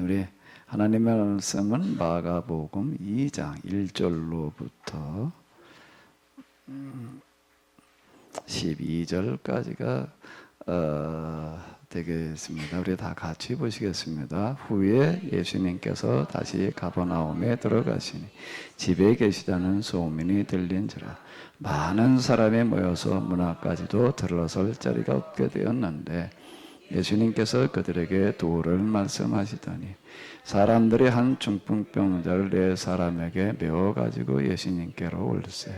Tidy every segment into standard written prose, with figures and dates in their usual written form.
우리 하나님의 말씀은 마가복음 2장 1절로부터 12절까지가 되겠습니다. 우리 다 같이 보시겠습니다. 후에 예수님께서 다시 가버나움에 들어가시니 집에 계시다는 소문이 들린지라 많은 사람이 모여서 문 앞까지도 들어설 자리가 없게 되었는데 예수님께서 그들에게 도를 말씀하시더니 사람들이 한 중풍병자를 네 사람에게 메워가지고 예수님께로 올세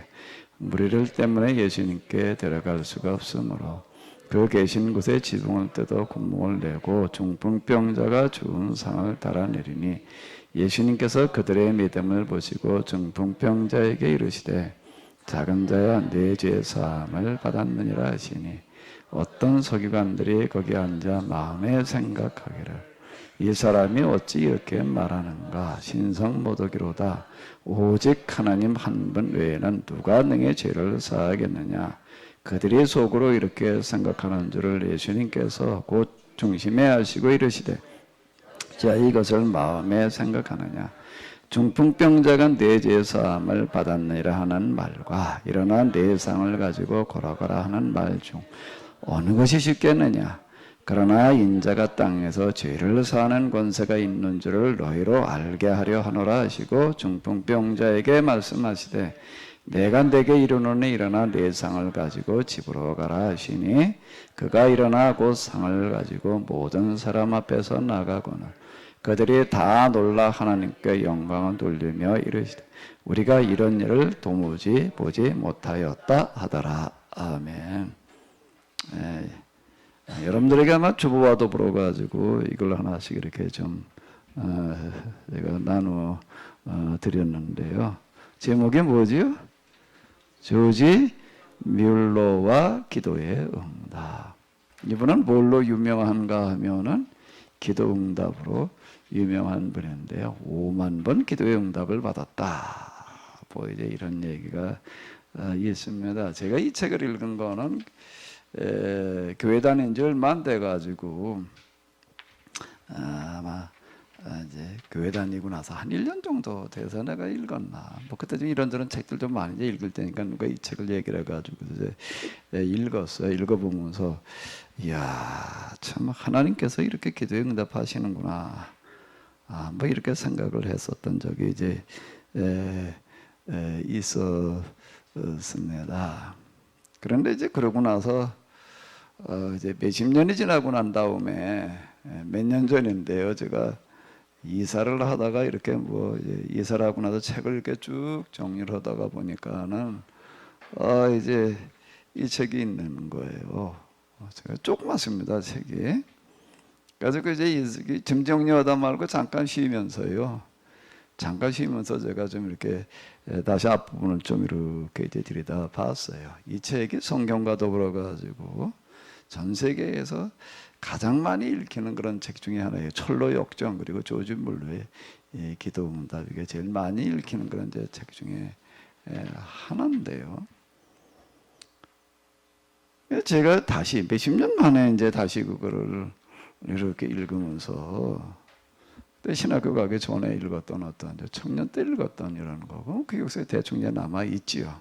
무리들 때문에 예수님께 데려갈 수가 없으므로 그 계신 곳에 지붕을 뜯어 구멍을 내고 중풍병자가 죽은 상을 달아내리니 예수님께서 그들의 믿음을 보시고 중풍병자에게 이르시되 작은 자야 네 죄 사함을 받았느니라 하시니 어떤 서기관들이 거기 앉아 마음에 생각하기를 이 사람이 어찌 이렇게 말하는가 신성모독이로다 오직 하나님 한 분 외에는 누가 능히 죄를 사하겠느냐 그들이 속으로 이렇게 생각하는 줄을 예수님께서 곧 중심에 하시고 이르시되 자 이것을 마음에 생각하느냐 중풍병자가 네 죄 사함을 받았느니라 하는 말과 일어나 네 상을 가지고 걸어가라 하는 말 중 어느 것이 쉽겠느냐 그러나 인자가 땅에서 죄를 사하는 권세가 있는 줄을 너희로 알게 하려 하노라 하시고 중풍병자에게 말씀하시되 내가 네게 이르노니 일어나 네 상을 가지고 집으로 가라 하시니 그가 일어나 곧 상을 가지고 모든 사람 앞에서 나가거늘 그들이 다 놀라 하나님께 영광을 돌리며 이르시되 우리가 이런 일을 도무지 보지 못하였다 하더라. 아멘. 여러분들에게 아마 주보와 더불어 가지고 이걸 하나씩 이렇게 좀 제가 나누어 드렸는데요. 제목이 뭐지요? 조지 뮬러와 기도의 응답. 이분은 뭘로 유명한가 하면은 기도 응답으로 유명한 분인데요. 5만 번 기도의 응답을 받았다. 뭐 이제 이런 얘기가 있습니다. 제가 이 책을 읽은 거는 교회 다닌 지 얼마 안 돼가지고 아마 이제 교회 다니고 나서 한 1년 정도 돼서 내가 읽었나. 뭐 그때 좀 이런저런 책들 좀 많이 이제 읽을 때니까 누가 이 책을 얘기를 해가지고 이제 읽었어요. 읽어보면서 이야 참 하나님께서 이렇게 기도에 응답하시는구나. 뭐 이렇게 생각을 했었던 적이 이제 있었습니다. 그런데 이제 그러고 나서 이제 몇십 년이 지나고 난 다음에 몇 년 전인데요. 제가 이사를 하다가 이렇게 뭐 이사를 하고 나서 책을 이렇게 쭉 정리를 하다가 보니까는 이제 이 책이 있는 거예요. 제가 조그맣습니다 책이. 그래서 이제 짐 정리하다 말고 잠깐 쉬면서요. 잠깐 쉬면서 제가 좀 이렇게 다시 앞부분을 좀 이렇게 이제 들여다 봤어요. 이 책이 성경과 더불어 가지고 전 세계에서 가장 많이 읽히는 그런 책 중에 하나예요. 철로 역정 그리고 조지 물러의 기도 응답 이게 제일 많이 읽히는 그런 이제 책 중에 하나인데요. 제가 다시 몇십 년 만에 이제 다시 그거를 이렇게 읽으면서 신학교 가기 전에 읽었던 어떤 청년 때 읽었던 이런 거고 그 역사에 대충 이제 남아 있지요.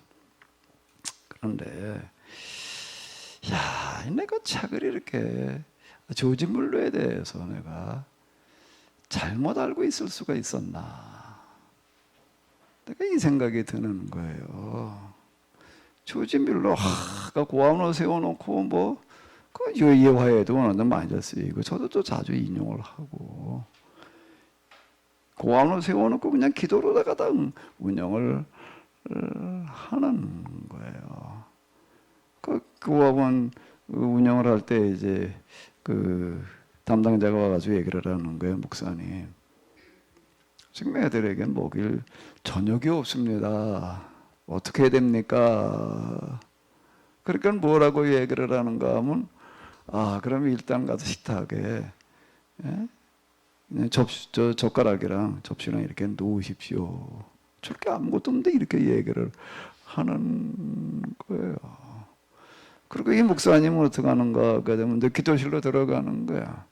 그런데 야, 내가 책을 이렇게 조지 물러에 대해서 내가 잘못 알고 있을 수가 있었나? 내가 이 생각이 드는 거예요. 조지 물러가 고아원을 세워놓고 그 예화에도 워낙 많이 쓰이고 저도 또 자주 인용을 하고. 고아원을 세워놓고 그냥 기도로다가 다 운영을 하는 거예요. 그 고아원 운영을 할 때 이제 그 담당자가 와가지고 얘기를 하는 거예요, 목사님. 지금 애들에게 먹일 저녁이 없습니다. 어떻게 해야 됩니까? 그러니까 뭐라고 얘기를 하는가 하면 그럼 일단 가서 식탁에 젓가락이랑 접시랑 이렇게 놓으십시오. 저렇게 아무것도 없는데 이렇게 얘기를 하는 거예요. 그리고 이 목사님은 어떻게 하는가 하게 되면 내 기도실로 들어가는 거야.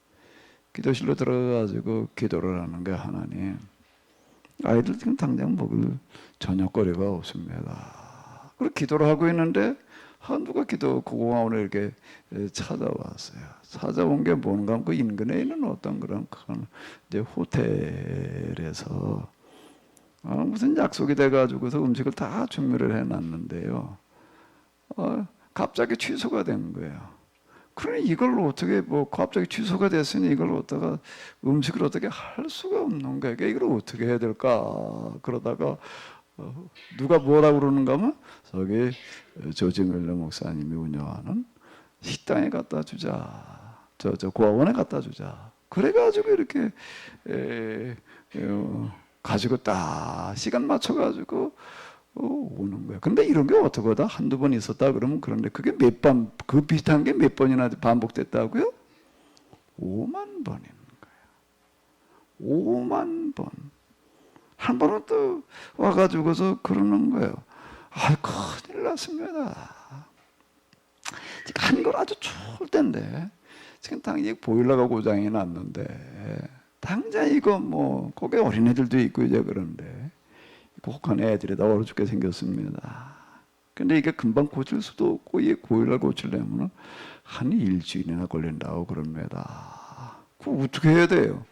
기도실로 들어가가지고 기도를 하는 거야. 하나님, 아이들 지금 당장 먹을 저녁거리가 없습니다. 그리고 기도를 하고 있는데 누가 기도 고공원을 이렇게 찾아왔어요. 찾아온 게 뭔가 그 인근에 있는 어떤 그런 큰 이제 호텔에서 무슨 약속이 돼가지고서 음식을 다 준비를 해놨는데요. 갑자기 취소가 된 거예요. 그러니 이걸 어떻게 갑자기 취소가 됐으니 이걸 어디다가 음식을 어떻게 할 수가 없는 거예요. 이걸 어떻게 해야 될까? 그러다가 누가 뭐라고 그러는가 하면 저기 조지 밀러 목사님이 운영하는 식당에 갖다 주자. 저 고아원에 갖다 주자. 그래가지고 이렇게 가지고 딱 시간 맞춰가지고 오는 거야. 근데 이런 게 어떻게 하다 한두 번 있었다 그러면 그런데 그게 그 비슷한 게 몇 번이나 반복됐다고요? 5만 번인 거예요. 5만 번. 한 번은 또 와가지고서 그러는 거예요. 큰일 났습니다. 지금 한 걸 아주 추울 때인데 지금 당장 보일러가 고장이 났는데 당장 이거 거기 어린애들도 있고 이제 그런데 혹한 애들이 다 얼어 죽게 생겼습니다. 근데 이게 금방 고칠 수도 없고 이 보일러 고치려면 한 일주일이나 걸린다고 그럽니다. 그거 어떻게 해야 돼요?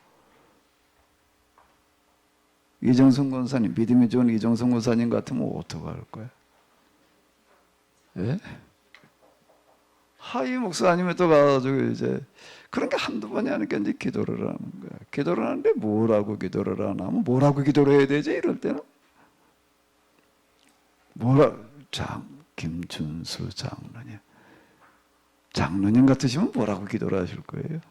이정성 권사님, 믿음이 좋은 이정성 권사님 같으면 어떻게 할 거야? 예? 하이 목사님이 또 가가지고 이제 그런 게 한두 번이 아니니까 이제 기도를 하는 거야. 기도를 하는데 뭐라고 기도를 하나? 뭐라고 기도를 해야 되지? 이럴 때는 김준수 장로님. 장로님 같으시면 뭐라고 기도를 하실 거예요?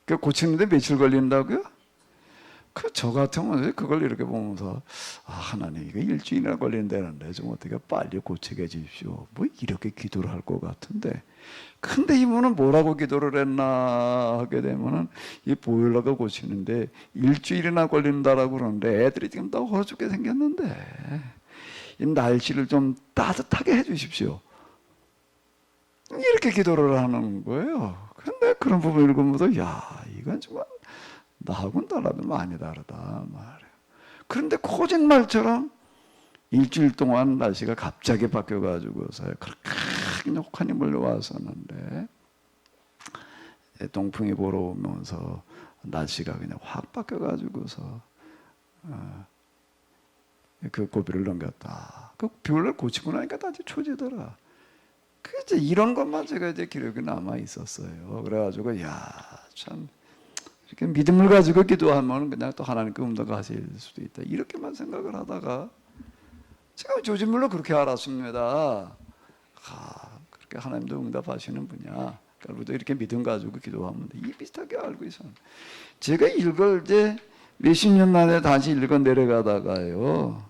그 고치는데 며칠 걸린다고요? 저 같으면 그걸 이렇게 보면서 하나님 이거 일주일이나 걸린다는데 좀 어떻게 빨리 고치게 해주십시오. 이렇게 기도를 할 것 같은데 근데 이분은 뭐라고 기도를 했나 하게 되면은 이 보일러가 고치는데 일주일이나 걸린다라고 그러는데 애들이 지금 다 얼어 죽게 생겼는데 이 날씨를 좀 따뜻하게 해주십시오. 이렇게 기도를 하는 거예요. 근데 그런 부분을 읽으면서 이건 정말 나하고는 달라도 많이 다르다 말이에요. 그런데 거짓말처럼 일주일 동안 날씨가 갑자기 바뀌어가지고서 그렇게 혹한이 몰려왔었는데 동풍이 불어 오면서 날씨가 그냥 확 바뀌어가지고서 그 고비를 넘겼다. 그 비올를 고치고 나니까 다시 초지더라. 이제 이런 것만 제가 이제 기록이 남아 있었어요. 그래가지고 참 이렇게 믿음을 가지고 기도하면 그냥 또 하나님께 응답을 하실 수도 있다. 이렇게만 생각을 하다가 제가 조짐물로 그렇게 알았습니다. 그렇게 하나님도 응답하시는 분이야. 우리도 이렇게 믿음 가지고 기도하면 돼. 이 비슷하게 알고 있었는데 제가 이걸 이제 몇십 년 만에 다시 읽어 내려가다가요.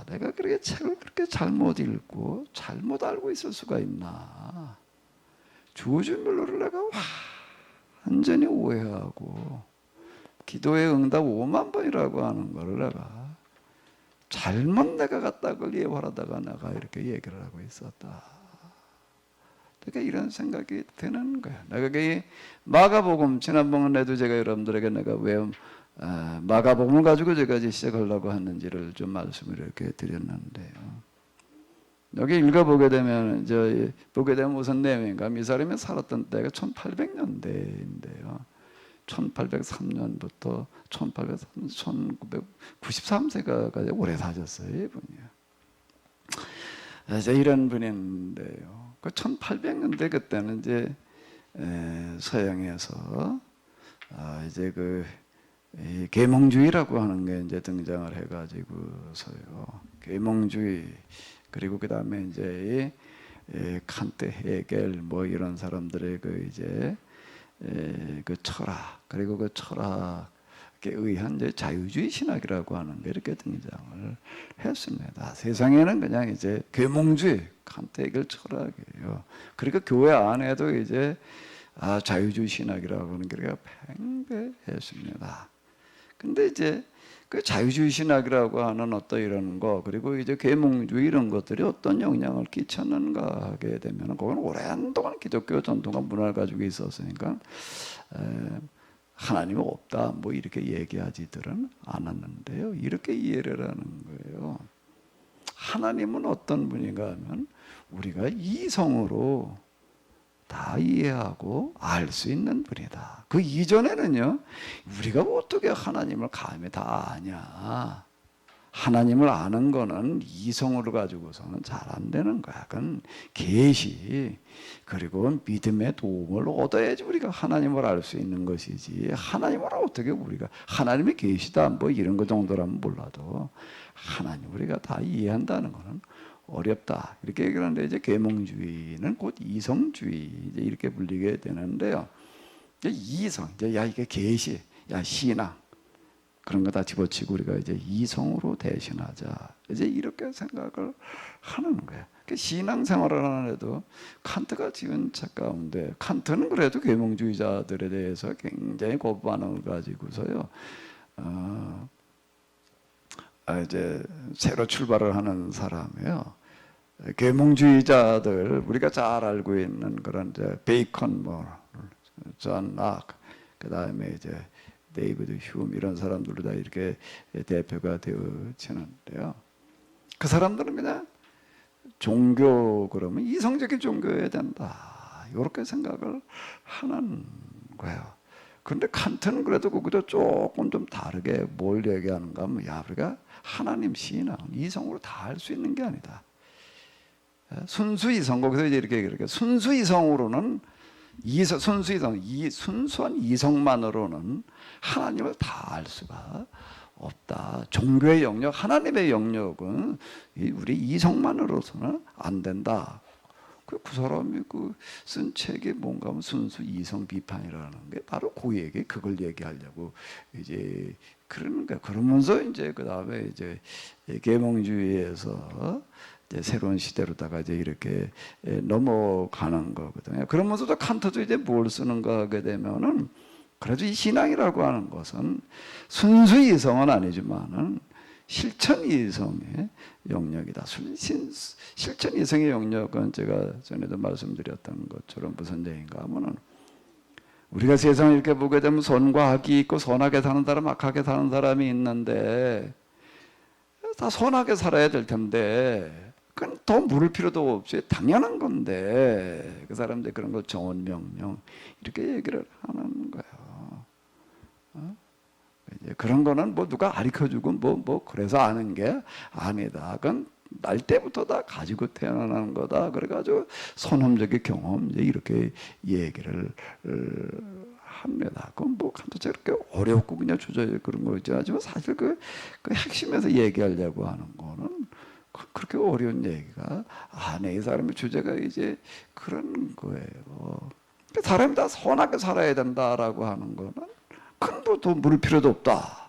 내가 그렇게 책을 그렇게 잘못 읽고 잘못 알고 있을 수가 있나. 조짐물로를 내가 완전히 오해하고 기도의 응답 5만 번이라고 하는 거를 내가 잘못 내가 갖다 그걸 예화하다가 내가 이렇게 얘기를 하고 있었다. 그러니까 이런 생각이 드는 거야. 내가 그 마가복음 지난번에도 제가 여러분들에게 내가 왜 마가복음을 가지고 제가 이제 시작하려고 했는지를 좀 말씀을 이렇게 드렸는데요. 여기 읽어보게 되면 무슨 내용인가? 이 사람이 살았던 때가 1800년대인데요. 1803년부터 1993세까지 오래 사셨어요, 이분이요. 이런 분인데요. 그 1800년대 그때는 이제 서양에서 이제 계몽주의라고 하는 게 이제 등장을 해가지고서요. 계몽주의 그리고 그 다음에 이제 칸트, 헤겔 이런 사람들의 그 철학 그리고 그 철학에 의한 이제 자유주의 신학이라고 하는 게 이렇게 등장을 했습니다. 세상에는 그냥 이제 계몽주의, 칸트, 헤겔 철학이에요. 그리고 교회 안에도 이제 자유주의 신학이라고 하는 게 팽배했습니다. 근데 이제 그 자유주의 신학이라고 하는 어떤 이런 거, 그리고 이제 계몽주의 이런 것들이 어떤 영향을 끼쳤는가 하게 되면, 그건 오랜 동안 기독교 전통과 문화를 가지고 있었으니까 하나님은 없다 뭐 이렇게 얘기하지들은 않았는데요. 이렇게 이해를 하는 거예요. 하나님은 어떤 분인가 하면 우리가 이성으로 다 이해하고 알 수 있는 분이다. 그 이전에는요, 우리가 어떻게 하나님을 감히 다 아냐. 하나님을 아는 거는 이성으로 가지고서는 잘 안 되는 거야. 그건 계시, 그리고 믿음의 도움을 얻어야지 우리가 하나님을 알 수 있는 것이지, 하나님을 어떻게 우리가 하나님의 계시다 뭐 이런 거 정도라면 몰라도 하나님 우리가 다 이해한다는 거는 어렵다 이렇게 얘기하는데, 이제 계몽주의는 곧 이성주의 이제 이렇게 불리게 되는데요. 이제 이성, 이제 야 이게 계시, 야 신앙 그런 거 다 집어치고 우리가 이제 이성으로 대신하자 이제 이렇게 생각을 하는 거예요. 신앙생활을 하는 애도 칸트가 지은 책 가운데, 칸트는 그래도 계몽주의자들에 대해서 굉장히 고반응을 가지고서요. 이제 새로 출발을 하는 사람이에요. 계몽주의자들 우리가 잘 알고 있는 그런 이제 베이컨, 존 락, 그 다음에 이제 데이비드 휴움 이런 사람들도 다 이렇게 대표가 되어지는데요. 그 사람들은 그냥 종교 그러면 이성적인 종교여야 된다 이렇게 생각을 하는 거예요. 그런데 칸트는 그래도 거기도 조금 좀 다르게 뭘 얘기하는가 하면, 야 우리가 하나님 신앙 이성으로 다 할 수 있는 게 아니다. 순수 이성, 거기서 이제 이렇게 순수 이성으로는 순수 이성, 순수한 이성만으로는 하나님을 다 알 수가 없다. 종교의 영역, 하나님의 영역은 우리 이성만으로서는 안 된다. 그 사람이 쓴 책이 뭔가 하면 순수 이성 비판이라는 게 바로 그 얘기, 그걸 얘기하려고 이제 그러는 거야. 그러면서 이제 그 다음에 이제 계몽주의에서 이제 새로운 시대로다가 이제 이렇게 넘어가는 거거든요. 그러면서도 칸트도 이제 뭘 쓰는가 하게 되면은, 그래도 이 신앙이라고 하는 것은 순수 이성은 아니지만은 실천 이성의 영역이다. 실천 이성의 영역은 제가 전에도 말씀드렸던 것처럼 무슨 얘기인가 하면은, 우리가 세상을 이렇게 보게 되면 선과 악이 있고 선하게 사는 사람, 악하게 사는 사람이 있는데 다 선하게 살아야 될 텐데 그건 더 물을 필요도 없이 당연한 건데 그 사람들 그런 거 정원 명령 이렇게 얘기를 하는 거예요. 이제 그런 거는 뭐 누가 가르쳐주고 뭐 그래서 아는 게 아니다. 그건 날 때부터 다 가지고 태어나는 거다. 그래가지고 선험적인 경험 이제 이렇게 얘기를 합니다. 그건 뭐 간도체 그렇게 어렵고 그냥 주저해 그런 거지. 하지만 사실 그 핵심에서 얘기하려고 하는 거는 그렇게 어려운 얘기가 아니에요. 이 사람의 주제가 이제 그런 거예요. 사람이 다 선하게 살아야 된다라고 하는 거는 큰 돈 물을 필요도 없다.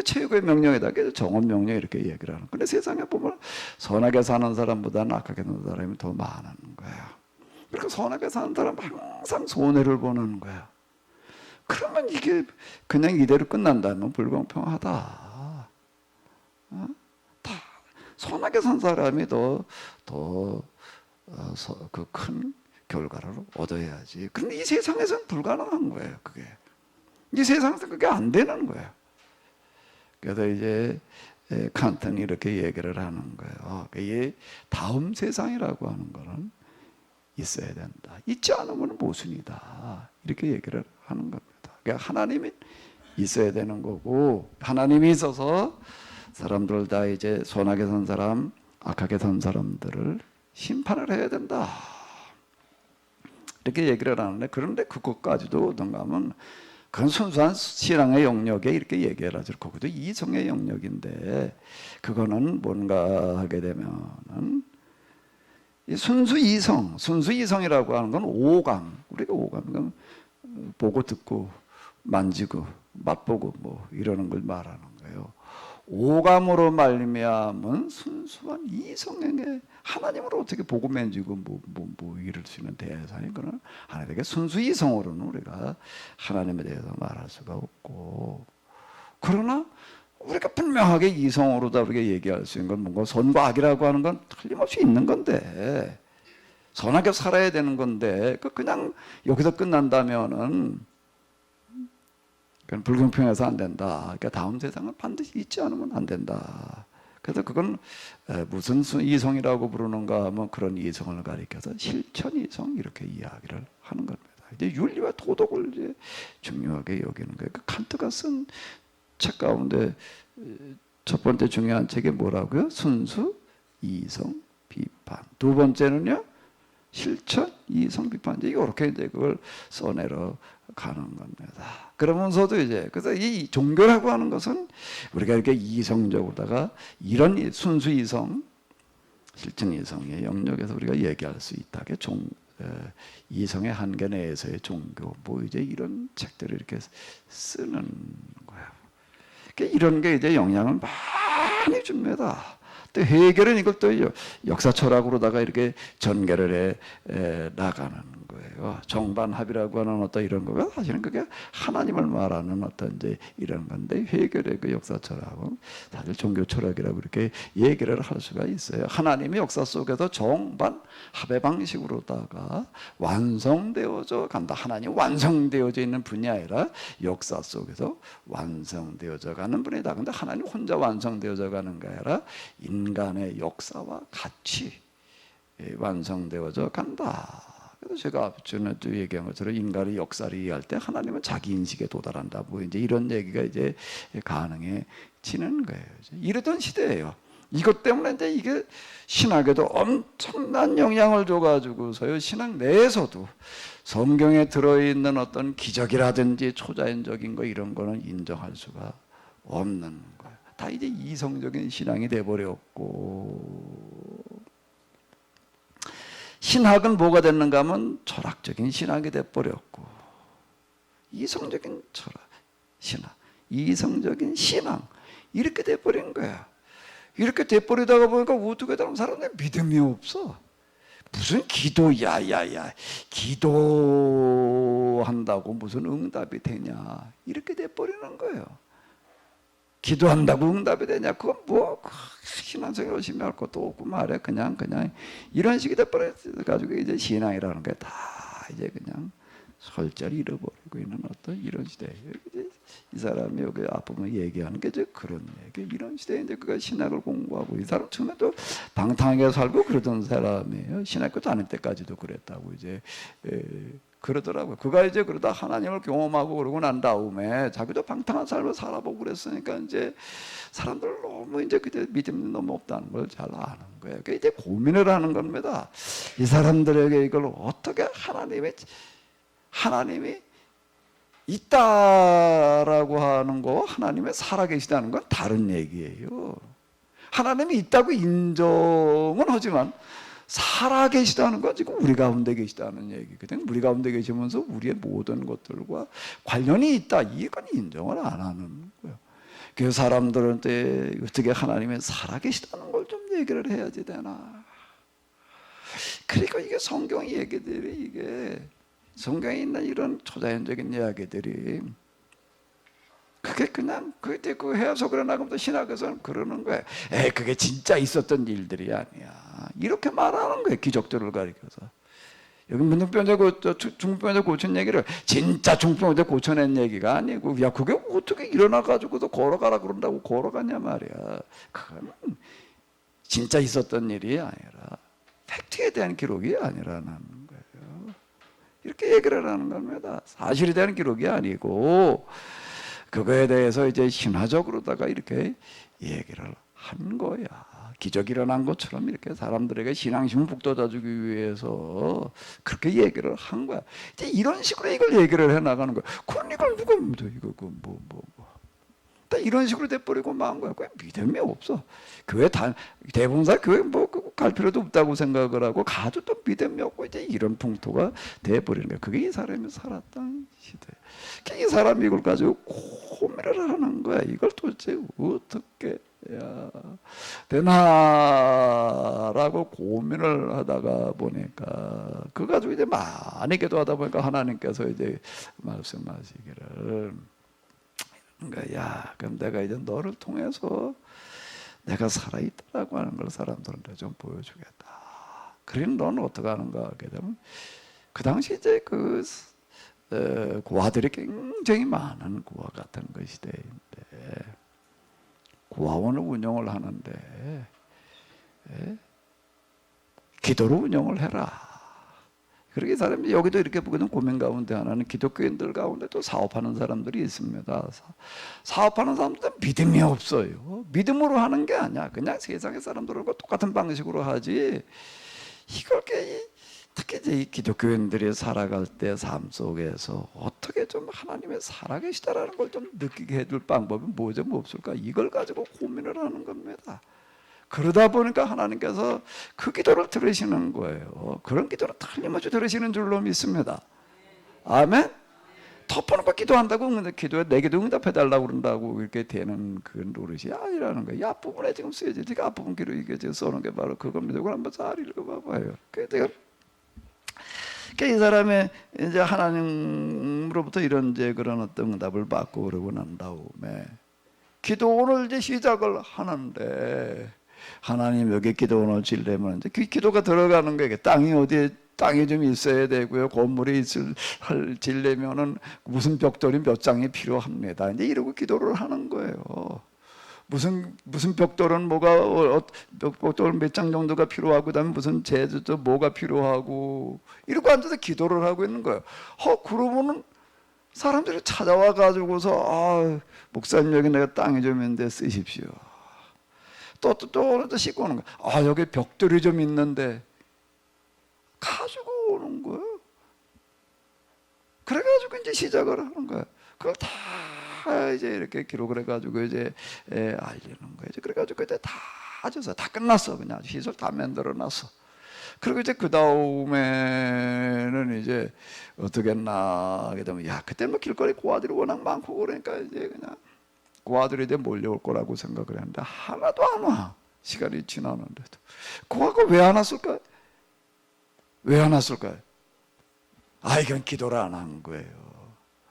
최고의 명령이다. 그래서 정원 명령 이렇게 얘기를 하는. 근데 세상에 보면 선하게 사는 사람보다는 악하게 사는 사람이 더 많은 거예요. 그러니까 선하게 사는 사람은 항상 손해를 보는 거야. 그러면 이게 그냥 이대로 끝난다면 불공평하다. 다 선하게 산 사람이 더 그 큰 결과를 얻어야지. 그런데 이 세상에서는 불가능한 거예요. 그게 이 세상에서 그게 안 되는 거예요. 그래서 이제 칸트는 이렇게 얘기를 하는 거예요. 이 다음 세상이라고 하는 거는 있어야 된다. 있지 않으면 모순이다. 이렇게 얘기를 하는 겁니다. 그러니까 하나님이 있어야 되는 거고, 하나님이 있어서 사람들 다 이제 선하게 산 사람, 악하게 산 사람들을 심판을 해야 된다. 이렇게 얘기를 하는데, 그런데 그것까지도 어떤가 하면 그건 순수한 신앙의 영역에 이렇게 얘기를 하죠. 거기도 이성의 영역인데, 그거는 뭔가 하게 되면은 순수 이성이라고 하는 건 오감. 우리가 오감, 보고 듣고 만지고 맛보고 뭐 이러는 걸 말하는 거예요. 오감으로 말미암은 순수한 이성에게 하나님으로 어떻게 보고 만지고 뭐 이럴 수 있는 대상이 그런 하나님에게 순수 이성으로는 우리가 하나님에 대해서 말할 수가 없고, 그러나 우리가 분명하게 이성으로다 우리가 얘기할 수 있는 건 뭔가 선과 악이라고 하는 건 틀림없이 있는 건데, 선하게 살아야 되는 건데 그냥 여기서 끝난다면은 그건 불공평해서 안 된다. 그러니까 다음 세상은 반드시 잊지 않으면 안 된다. 그래서 그건 무슨 이성이라고 부르는가 하면 그런 이성을 가리켜서 실천 이성 이렇게 이야기를 하는 겁니다. 이제 윤리와 도덕을 이제 중요하게 여기는 거예요. 그 칸트가 쓴 책 가운데 첫 번째 중요한 책이 뭐라고요? 순수, 이성, 비판. 두 번째는요? 실천, 이성, 비판. 이렇게 이제 그걸 써내려 가는 겁니다. 그러면서도 이제 그래서 이 종교라고 하는 것은 우리가 이렇게 이성적으로다가 이런 순수 이성, 실천 이성의 영역에서 우리가 얘기할 수 있다. 이성의 한계 내에서의 종교, 뭐 이제 이런 책들을 이렇게 쓰는 거예요. 이런 게 이제 영향을 많이 줍니다. 또 해결은 이걸 또 역사 철학으로다가 이렇게 전개를 해 나가는 거예요. 정반합이라고 하는 어떤 이런 거가 사실은 그게 하나님을 말하는 어떤 이제 이런 건데, 해결의 그 역사 철학은 사실 종교 철학이라고 이렇게 얘기를 할 수가 있어요. 하나님의 역사 속에서 정반합의 방식으로다가 완성되어져 간다. 하나님 완성되어져 있는 분이 아니라 역사 속에서 완성되어져 가는 분이다. 근데 하나님 혼자 완성되어져 가는 게 아니라 인간의 역사와 같이 완성되어져 간다. 그래서 제가 전에도 얘기한 것처럼 인간의 역사를 이해할 때 하나님은 자기 인식에 도달한다. 뭐 이제 이런 얘기가 이제 가능해지는 거예요. 이러던 시대예요. 이것 때문에 이제 이게 신학에도 엄청난 영향을 줘가지고서요. 신학 내에서도 성경에 들어있는 어떤 기적이라든지 초자연적인 거 이런 거는 인정할 수가 없는 거예요. 다 이제 이성적인 신앙이 돼버렸고, 신학은 뭐가 됐는가 하면 철학적인 신학이 돼버렸고, 이성적인 철학, 신학, 이성적인 신앙 이렇게 돼버린 거야. 이렇게 돼버리다가 보니까 어떻게 되면 사람들이 믿음이 없어. 무슨 야야야 기도한다고 무슨 응답이 되냐 이렇게 돼버리는 거예요. 기도한다고 응답이 되냐? 그건 뭐 신앙생활 열심히 할 것도 없고 말이야. 그냥 이런 식이 돼버려가지고 이제 신앙이라는 게 다 이제 그냥 설자리 잃어버리고 있는 어떤 이런 시대예요. 이 사람이 여기 앞부분 얘기하는 게 이제 그런 얘기. 이런 시대인데 그가 신학을 공부하고, 이 사람 처음에도 방탕하게 살고 그러던 사람이에요. 신학교 다닐 때까지도 그랬다고 이제 그러더라고요. 그가 이제 그러다 하나님을 경험하고 그러고 난 다음에 자기도 방탕한 삶을 살아보고 그랬으니까 이제 사람들 너무 이제 그때 믿음이 너무 없다는 걸 잘 아는 거예요. 그러니까 이제 고민을 하는 겁니다. 이 사람들에게 이걸 어떻게 하나님이 있다라고 하는 거와 하나님이 살아계시다는 건 다른 얘기예요. 하나님이 있다고 인정은 하지만 살아계시다는 건 지금 우리 가운데 계시다는 얘기거든요. 우리 가운데 계시면서 우리의 모든 것들과 관련이 있다. 이건 인정을 안 하는 거예요. 그 사람들한테 어떻게 하나님이 살아계시다는 걸 좀 얘기를 해야지 되나. 그리고 이게 성경 얘기들이 이게 성경에 있는 이런 초자연적인 이야기들이 그게 그냥 그때 그 해석을 나가면 신학에서는 그러는 거예요. 그게 진짜 있었던 일들이 아니야. 이렇게 말하는 거예요. 기적들을 가리켜서. 여기 중풍병자 고친 얘기를 진짜 중풍병자 고쳐낸 얘기가 아니고, 야 그게 어떻게 일어나가지고도 걸어가라 그런다고 걸어가냐 말이야. 그건 진짜 있었던 일이 아니라 팩트에 대한 기록이 아니라는 거예요. 이렇게 얘기를 하는 겁니다. 사실에 대한 기록이 아니고 그거에 대해서 이제 신화적으로다가 이렇게 얘기를 한 거야. 기적이 일어난 것처럼 이렇게 사람들에게 신앙심을 북돋아주기 위해서 그렇게 얘기를 한 거야. 이제 이런 식으로 이걸 얘기를 해 나가는 거야. 그럼 이걸 누가 믿어? 이거 이런 식으로 돼버리고 만 거야. 그 믿음이 없어. 교회 대부분사 교회 갈 필요도 없다고 생각을 하고 가도 또 믿음이 없고 이제 이런 풍토가 돼버리는 거야. 그게 이 사람이 살았던 시대. 이 사람이 이걸 가지고 고민을 하는 거야. 이걸 도대체 어떻게 해야 되나라고 고민을 하다가 보니까 그 가지고 이제 많이 기도하다 보니까 하나님께서 이제 말씀하시기를 그러니까 야, 그럼 내가 이제 너를 통해서 내가 살아있다라고 하는 걸 사람들한테 좀 보여주겠다. 그럼 너는 어떻게 하는가 하게 되면 그 당시 이제 고아들이 굉장히 많은 고아 같은 그 시대인데 고아원을 운영을 하는데 기도로 운영을 해라. 그렇게 사람이 여기도 이렇게 보거든. 고민 가운데 하나는 기독교인들 가운데 또 사업하는 사람들이 있습니다. 사업하는 사람들은 믿음이 없어요. 믿음으로 하는 게 아니야. 그냥 세상의 사람들과 똑같은 방식으로 하지. 이걸 특히 이제 이 기독교인들이 살아갈 때 삶 속에서 어떻게 좀 하나님의 살아계시다라는 걸 좀 느끼게 해줄 방법이 뭐 좀 없을까? 이걸 가지고 고민을 하는 겁니다. 그러다 보니까 하나님께서 그 기도를 들으시는 거예요. 그런 기도를 틀림없이 들으시는 줄로 믿습니다. 아멘? 덮어놓고 기도한다고 기도에 내 기도 응답해달라고 그런다고 이렇게 되는 그 노릇이 아니라는 거예요. 이 앞부분에 지금 쓰여져. 제가 앞부분 기도 이게 지금 써놓은 게 바로 그겁니다. 그걸 한번 잘 읽어봐봐요. 그러니까 이 사람의 이제 하나님으로부터 이런 이제 그런 어떤 응답을 받고 그러고 난 다음에 기도원을 이제 시작을 하는데 하나님 여기 기도원을 지려면 이제 그 기도가 들어가는 거예요. 땅이 좀 있어야 되고요. 건물이 지려면은 무슨 벽돌이 몇 장이 필요합니다. 이제 이러고 기도를 하는 거예요. 무슨 벽돌은 벽돌 몇 장 정도가 필요하고 그다음에 무슨 재주도 뭐가 필요하고 이러고 앉아서 기도를 하고 있는 거예요. 그러면은 사람들이 찾아와 가지고서 목사님 여기 내가 땅이 좀 있는데 쓰십시오. 또 씻고 오는 거야. 여기 벽돌이 좀 있는데 가지고 오는 거예요. 그래가지고 이제 시작을 하는 거야. 그걸 다 이제 이렇게 기록을 해가지고 이제 알리는 거예요. 그래가지고 이제 다 져서 다 끝났어. 그냥 시설 다 만들어놨어. 그리고 이제 그 다음에는 이제 어떻게 했나 하게 되면 그때 뭐 길거리 고아들이 워낙 많고 그러니까 이제 그냥 고아들이 이제 몰려올 거라고 생각을 했는데 하나도 안 와. 시간이 지났는데도. 고아가 왜 안 왔을까요? 왜 안 왔을까요? 이건 기도를 안 한 거예요.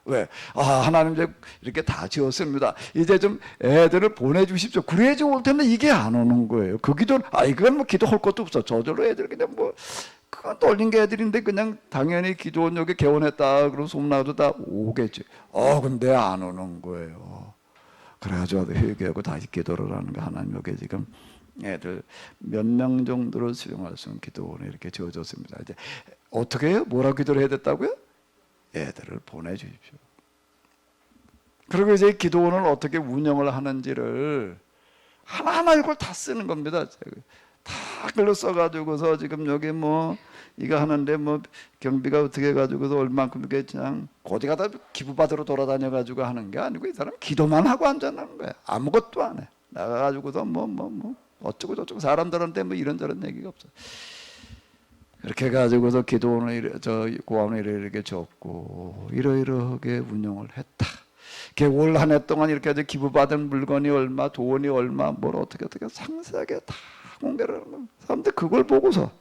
왜? 하나님 이제 이렇게 다 지었습니다. 이제 좀 애들을 보내주십시오. 그래야지 올 텐데 이게 안 오는 거예요. 그 기도는, 이건 뭐 기도할 것도 없어. 저절로 애들 그냥 그건 떨린 게 애들인데 그냥 당연히 기도원 여기 개원했다. 그러고 소문나도 다 오겠지. 근데 안 오는 거예요. 그래가지고 회개하고 다시 기도를 하는 거 하나님 여기 지금 애들 몇 명 정도를 수용할 수 있는 기도원을 이렇게 지어줬습니다. 이제 어떻게 해요? 뭐라고 기도를 해야 됐다고요? 애들을 보내주십시오. 그리고 이제 기도원을 어떻게 운영을 하는지를 하나하나 이걸 다 쓰는 겁니다. 다 글로 써가지고서 지금 여기 이거 하는데 경비가 어떻게 해가지고서 얼만큼 이렇게 그냥 어디 가다 기부 받으러 돌아다녀가지고 하는 게 아니고 이 사람 기도만 하고 앉아나는 거야. 아무것도 안 해. 나가가지고서 어쩌고 저쩌고 사람들한테 이런저런 얘기가 없어. 그렇게 해가지고서 기도원을 고아원을 이렇게 줬고 이러이러하게 운영을 했다. 올 한 해 동안 이렇게 해서 기부받은 물건이 얼마, 돈이 얼마, 뭘 어떻게 상세하게 다 공개를 하는 거예요. 사람들 그걸 보고서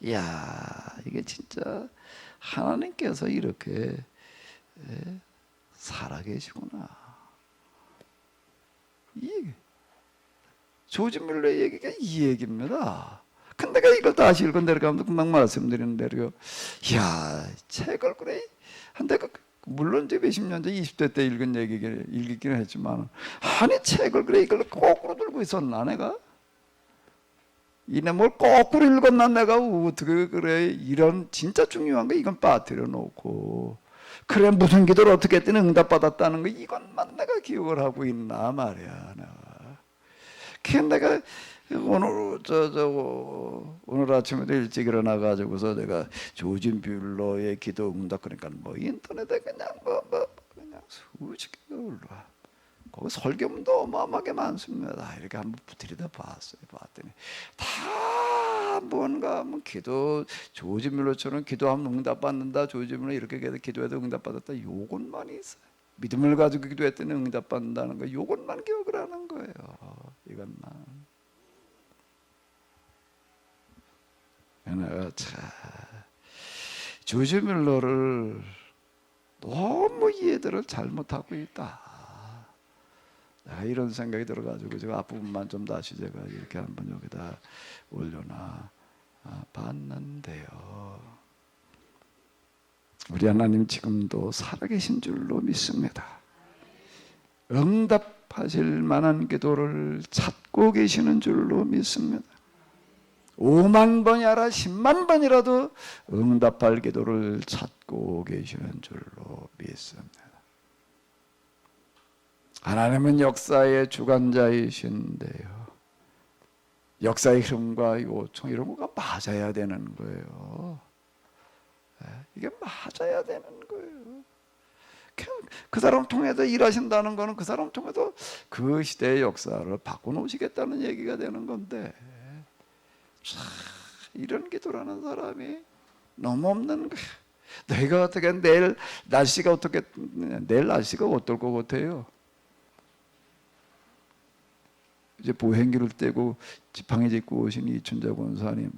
이게 진짜 하나님께서 이렇게 살아계시구나. 조지 밀러의 얘기가 이 얘기입니다. 근데 내가 이걸 다시 읽은 대로 가면 금방 말씀드리는 대로요. 책을 그래 한데 물론 이제 몇십 년 전 20대 때 읽은 읽기는 했지만 책을 그래 이걸 거꾸로 들고 있었나 내가? 이내 뭘 거꾸로 읽었나 내가? 어떻게 그래? 이런 진짜 중요한 거 이건 빠뜨려 놓고 그래 무슨 기도를 어떻게 했더니 응답받았다는 거 이것만 내가 기억을 하고 있나 말이야. 내가 오늘 아침에도 일찍 일어나 가지고서 내가 조지 뮬러의 기도 응답 그러니까 인터넷에 그냥 수십 개가 올라와. 거기 설교문도 어마어마하게 많습니다. 이렇게 한번 들여다 봤어요. 봤더니 다 뭔가 기도 조지 뮬러처럼 기도하면 응답받는다. 조지 뮬러 이렇게 기도해도 응답받았다. 요것만 있어요. 믿음을 가지고 기도했더니 응답받는다는 거 요것만 기억을 하는 거예요. 이것만. 내가 조지 뮬러를 너무 이해들을 잘못하고 있다. 내가 이런 생각이 들어가지고 제가 앞부분만 좀 다시 제가 이렇게 한번 여기다 올려놔 봤는데요. 우리 하나님 지금도 살아계신 줄로 믿습니다. 응답하실 만한 기도를 찾고 계시는 줄로 믿습니다. 5만 번이 아니라 10만 번이라도 응답할 기도를 찾고 계시는 줄로 믿습니다. 하나님은 역사의 주관자이신데요, 역사의 흐름과 요청 이런 거가 맞아야 되는 거예요. 이게 맞아야 되는 거예요. 그 사람 통해서 일하신다는 거는 그 사람 통해서 그 시대의 역사를 바꿔놓으시겠다는 얘기가 되는 건데, 참 이런 기도라는 사람이 너무 없는 거야. 너희가 어떻게 내일 날씨가 어떻게 내일 날씨가 어떨 것 같아요? 이제 보행기를 떼고 지팡이 짚고 오신 이춘자 권사님,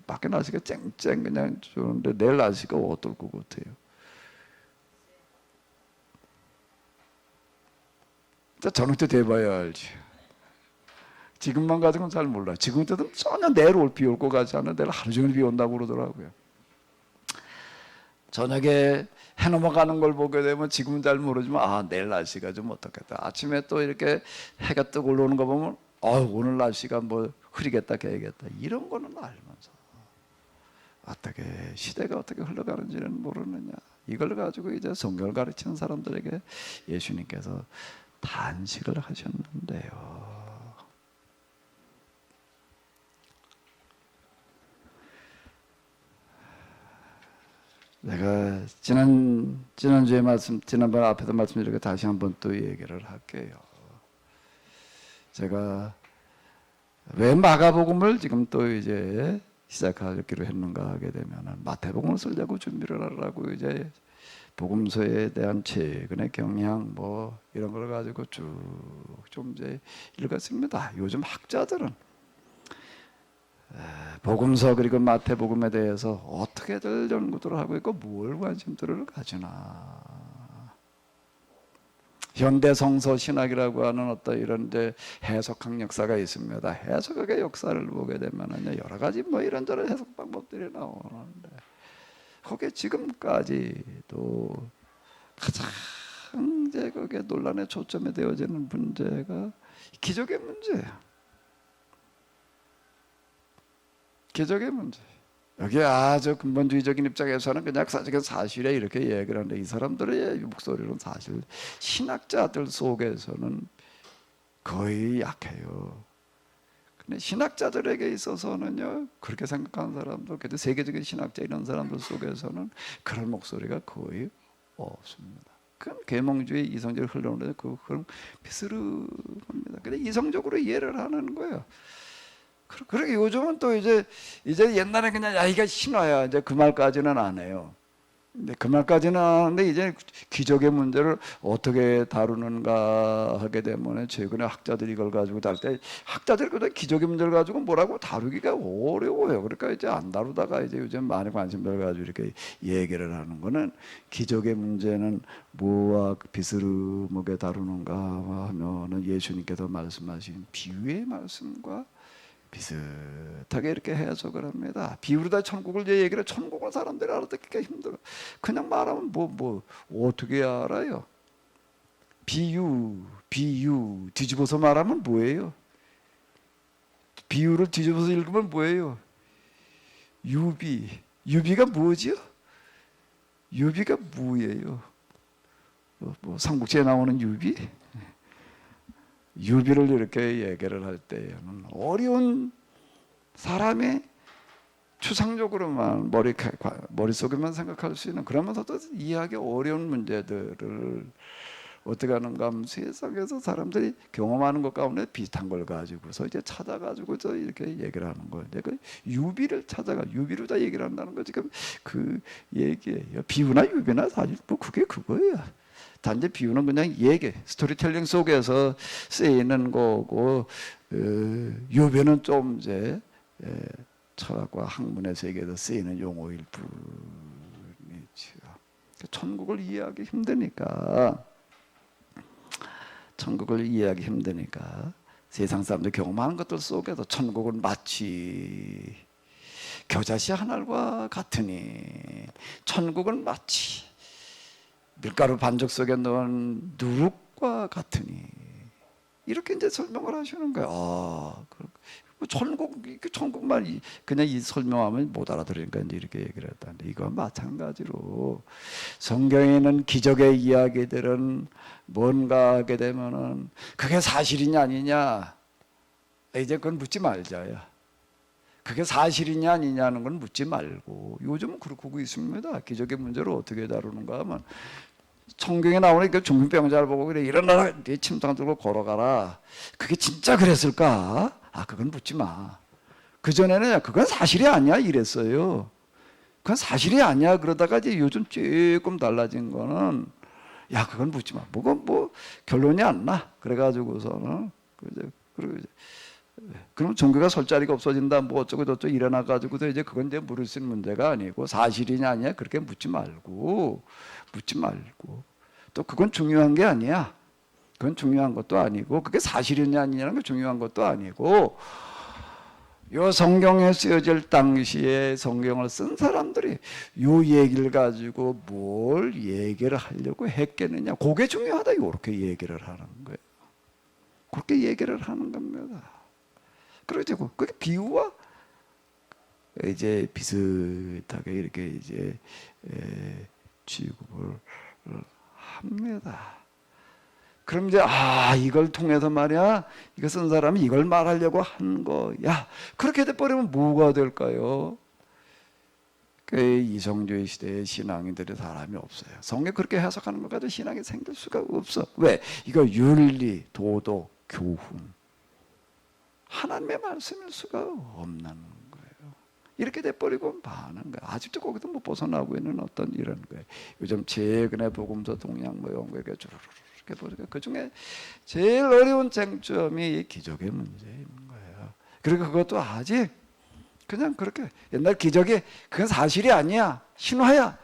밖에 날씨가 쨍쨍 그냥 좋은데 내일 날씨가 어떨 것 같아요? 저녁 때 돼봐야 알지. 지금만 가지고는 잘 몰라. 지금 때도 전혀 내일 비 올 것 같지 않아. 내일 하루 종일 비 온다고 그러더라고요. 저녁에 해 넘어가는 걸 보게 되면 지금은 잘 모르지만 내일 날씨가 좀 어떻겠다. 아침에 또 이렇게 해가 뜨고 올라오는 거 보면 오늘 날씨가 뭐 흐리겠다 개겠다 이런 거는 알면서 어떻게 시대가 어떻게 흘러가는지는 모르느냐. 이걸 가지고 이제 성경을 가르치는 사람들에게 예수님께서 단식을 하셨는데요. 내가 지난주에 지난번 앞에서 말씀드리고 다시 한번 또 얘기를 할게요. 제가 왜 마가복음을 지금 또 이제 시작하기로 했는가 하게 되면은 마태복음을 쓰려고 준비를 하라고 이제 복음서에 대한 최근의 경향 뭐 이런 걸 가지고 쭉 좀 이제 읽었습니다. 요즘 학자들은 복음서 그리고 마태복음에 대해서 어떻게들 연구들을 하고 있고 뭘 관심들을 가지나. 현대 성서 신학이라고 하는 어떤 이런 이제 해석학 역사가 있습니다. 해석학의 역사를 보게 되면은 여러 가지 뭐 이런저런 해석 방법들이 나오는데 거기에 지금까지도 가장 이제 거기에 논란의 초점이 되어지는 문제가 기적의 문제예요. 기적의 문제. 여기 아주 근본주의적인 입장에서는 그냥 사실에 이렇게 얘기를 하는데 이 사람들의 목소리는 사실 신학자들 속에서는 거의 약해요. 근데 신학자들에게 있어서는요, 그렇게 생각하는 사람들, 그래도 세계적인 신학자 이런 사람들 속에서는 그런 목소리가 거의 없습니다. 그건 계몽주의 이성적으로 흘러오는데 그건 비스름합니다. 근데 이성적으로 이해를 하는 거예요. 그러게 요즘은 또 이제 옛날에 그냥 이게 신화야 이제 그 말까지는 안 해요. 근데 그 말까지는 하는데 이제 기적의 문제를 어떻게 다루는가 하게 되면 최근에 학자들이 이걸 가지고 다룰 때 학자들이 그 기적의 문제를 가지고 뭐라고 다루기가 어려워요. 그러니까 이제 안 다루다가 이제 요즘 많이 관심들 가지고 이렇게 얘기를 하는 거는 기적의 문제는 뭐와 비스름하게 다루는가 하면은 예수님께서 말씀하신 비유의 말씀과 비슷하게 이렇게 해석을 합니다. 비유로다 천국을 얘기를 천국을 사람들이 알아듣기가 힘들어. 그냥 말하면 뭐 어떻게 알아요? 비유 뒤집어서 말하면 뭐예요? 비유를 뒤집어서 읽으면 뭐예요? 유비가 뭐지요? 유비가 뭐예요? 뭐 삼국지에 나오는 유비? 유비를 이렇게 얘기를 할 때에는 어려운 사람의 추상적으로만 머릿속에만 생각할 수 있는 그러면서도 이해하기 어려운 문제들을 어떻게 하는가 하면 세상에서 사람들이 경험하는 것 가운데 비슷한 걸 가지고서 이제 찾아가지고 이렇게 얘기를 하는 거예요. 그 유비를 유비로 다 얘기를 한다는 거 지금 그 얘기예요. 비유나 유비나 사실 뭐 그게 그거예요. 단지 비유는 그냥 얘기, 스토리텔링 속에서 쓰이는 거고, 유비는 좀 이제 철학과 학문의 세계에서 쓰이는 용어일 뿐이죠. 천국을 이해하기 힘드니까, 천국을 이해하기 힘드니까 세상 사람들 경험하는 것들 속에서 천국은 마치 겨자씨 한 알과 같으니, 천국은 마치 밀가루 반죽 속에 넣은 누룩과 같으니, 이렇게 이제 설명을 하시는 거예요. 천국만 그냥 이 설명하면 못 알아들으니까 이제 이렇게 얘기를 했다는데, 이건 마찬가지로 성경에 있는 기적의 이야기들은 뭔가 하게 되면은 그게 사실이냐 아니냐, 이제 그건 묻지 말자야. 그게 사실이냐 아니냐는 건 묻지 말고, 요즘은 그렇게 하고 있습니다. 기적의 문제를 어떻게 다루는가 하면, 성경에 나오는 그 중풍병자를 보고 그래, 일어나라, 네 침상 들고 걸어가라, 그게 진짜 그랬을까? 그건 묻지 마. 그전에는 그건 사실이 아니야 이랬어요. 그건 사실이 아니야 그러다가 이제 요즘 조금 달라진 거는, 그건 묻지 마. 뭐 결론이 안 나. 그래가지고서는 그럼 종교가 설 자리가 없어진다, 뭐 어쩌고 저쩌고 일어나 가지고도 이제 그건 이제 물을 수 있는 문제가 아니고, 사실이냐 아니냐 그렇게 묻지 말고, 또 그건 중요한 게 아니야. 그건 중요한 것도 아니고, 그게 사실이냐 아니냐는 게 중요한 것도 아니고, 요 성경에 쓰여질 당시에 성경을 쓴 사람들이 요 얘기를 가지고 뭘 얘기를 하려고 했겠느냐, 그게 중요하다, 이렇게 얘기를 하는 거예요. 그렇게 얘기를 하는 겁니다. 그리고 그게 비유와 이제 비슷하게 이렇게 이제 취급을 합니다. 그럼 이제 이걸 통해서 말이야, 이거 쓴 사람이 이걸 말하려고 한 거야, 그렇게 돼버리면 뭐가 될까요? 이성주의 시대에 신앙인들이 사람이 없어요. 성경 그렇게 해석하는 것 가지고 신앙이 생길 수가 없어. 왜? 이거 윤리, 도덕, 교훈, 하나님의 말씀일 수가 없는 거예요. 이렇게 돼버리고 많은 거예요. 아직도 거기도 못 벗어나고 있는 어떤 이런 거예요. 요즘 최근에 복음서 동양 모형교회가 주르르 이렇게 보니까 그 중에 제일 어려운 쟁점이 기적의 문제인 거예요. 그리고 그것도 아직 그냥 그렇게 옛날 기적이 그건 사실이 아니야, 신화야,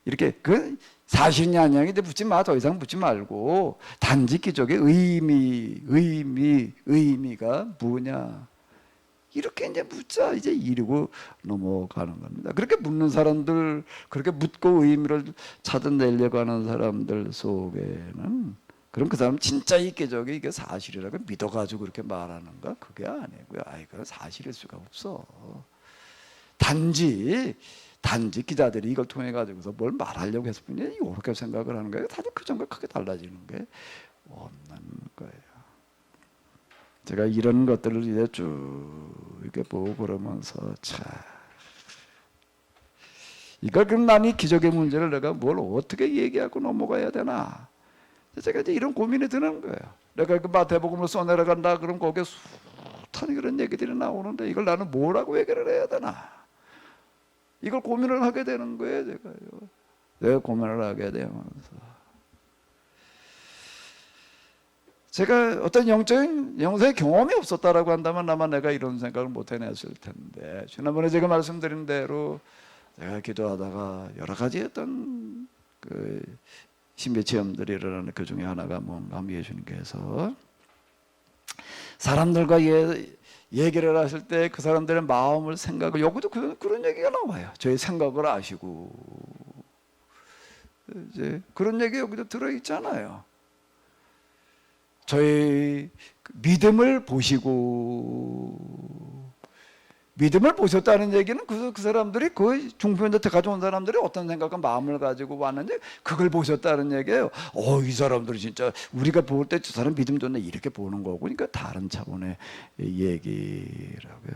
이렇게 그건 사실이냐 아니냐 이제 묻지 마. 더 이상 묻지 말고 단지 기적의 의미가 뭐냐, 이렇게 이제 묻자, 이제 이러고 넘어가는 겁니다. 그렇게 묻는 사람들, 그렇게 묻고 의미를 찾아내려고 하는 사람들 속에는, 그럼 그 사람 진짜 이 기적이 이게 사실이라고 믿어가지고 그렇게 말하는가? 그게 아니고요. 그건 사실일 수가 없어. 단지 기자들이 이걸 통해 가지고서 뭘 말하려고 했을 뿐이에요. 이렇게 생각을 하는 거예요. 사실 그 점과 크게 달라지는 게 없는 거예요. 제가 이런 것들을 이제 쭉 이렇게 보고 그러면서, 이걸 그럼 난 이 기적의 문제를 내가 뭘 어떻게 얘기하고 넘어가야 되나? 제가 이제 이런 고민이 드는 거예요. 내가 그 마태복음을 써내려간다 그럼 거기에 숱한 그런 얘기들이 나오는데, 이걸 나는 뭐라고 얘기를 해야 되나? 이걸 고민을 하게 되는 거예요, 제가요. 내가 고민을 하게 되면서, 제가 어떤 영성의 경험이 없었다라고 한다면 아마 내가 이런 생각을 못 해냈을 텐데, 지난번에 제가 말씀드린 대로 제가 기도하다가 여러 가지 어떤 그 신비 체험들이 일어나는 그 중에 하나가 뭔가 하면, 예수님께서 사람들과 얘기를 하실 때 그 사람들의 마음을, 생각을, 여기도 그런 얘기가 나와요. 저의 생각을 아시고, 이제 그런 얘기 여기도 들어있잖아요. 저의 믿음을 보시고, 믿음을 보셨다는 얘기는 그 사람들이, 그 중풍병자 가져온 사람들이 어떤 생각과 마음을 가지고 왔는지 그걸 보셨다는 얘기예요. 이 사람들이 진짜 우리가 볼 때 저 사람 믿음 좋네 이렇게 보는 거고, 그러니까 다른 차원의 얘기라고요.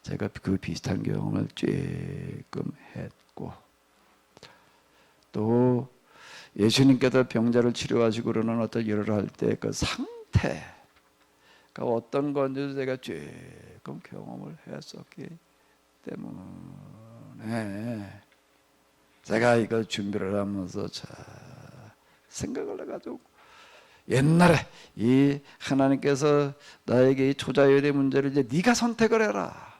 제가 그 비슷한 경험을 조금 했고, 또 예수님께서 병자를 치료하시고 그러는 어떤 일을 할 때 그 상태가 어떤 건지 제가 조금 경험을 했었기 때문에, 제가 이걸 준비를 하면서 생각을 해가지고, 옛날에 이 하나님께서 나에게 이 초자연의 문제를 이제 네가 선택을 해라,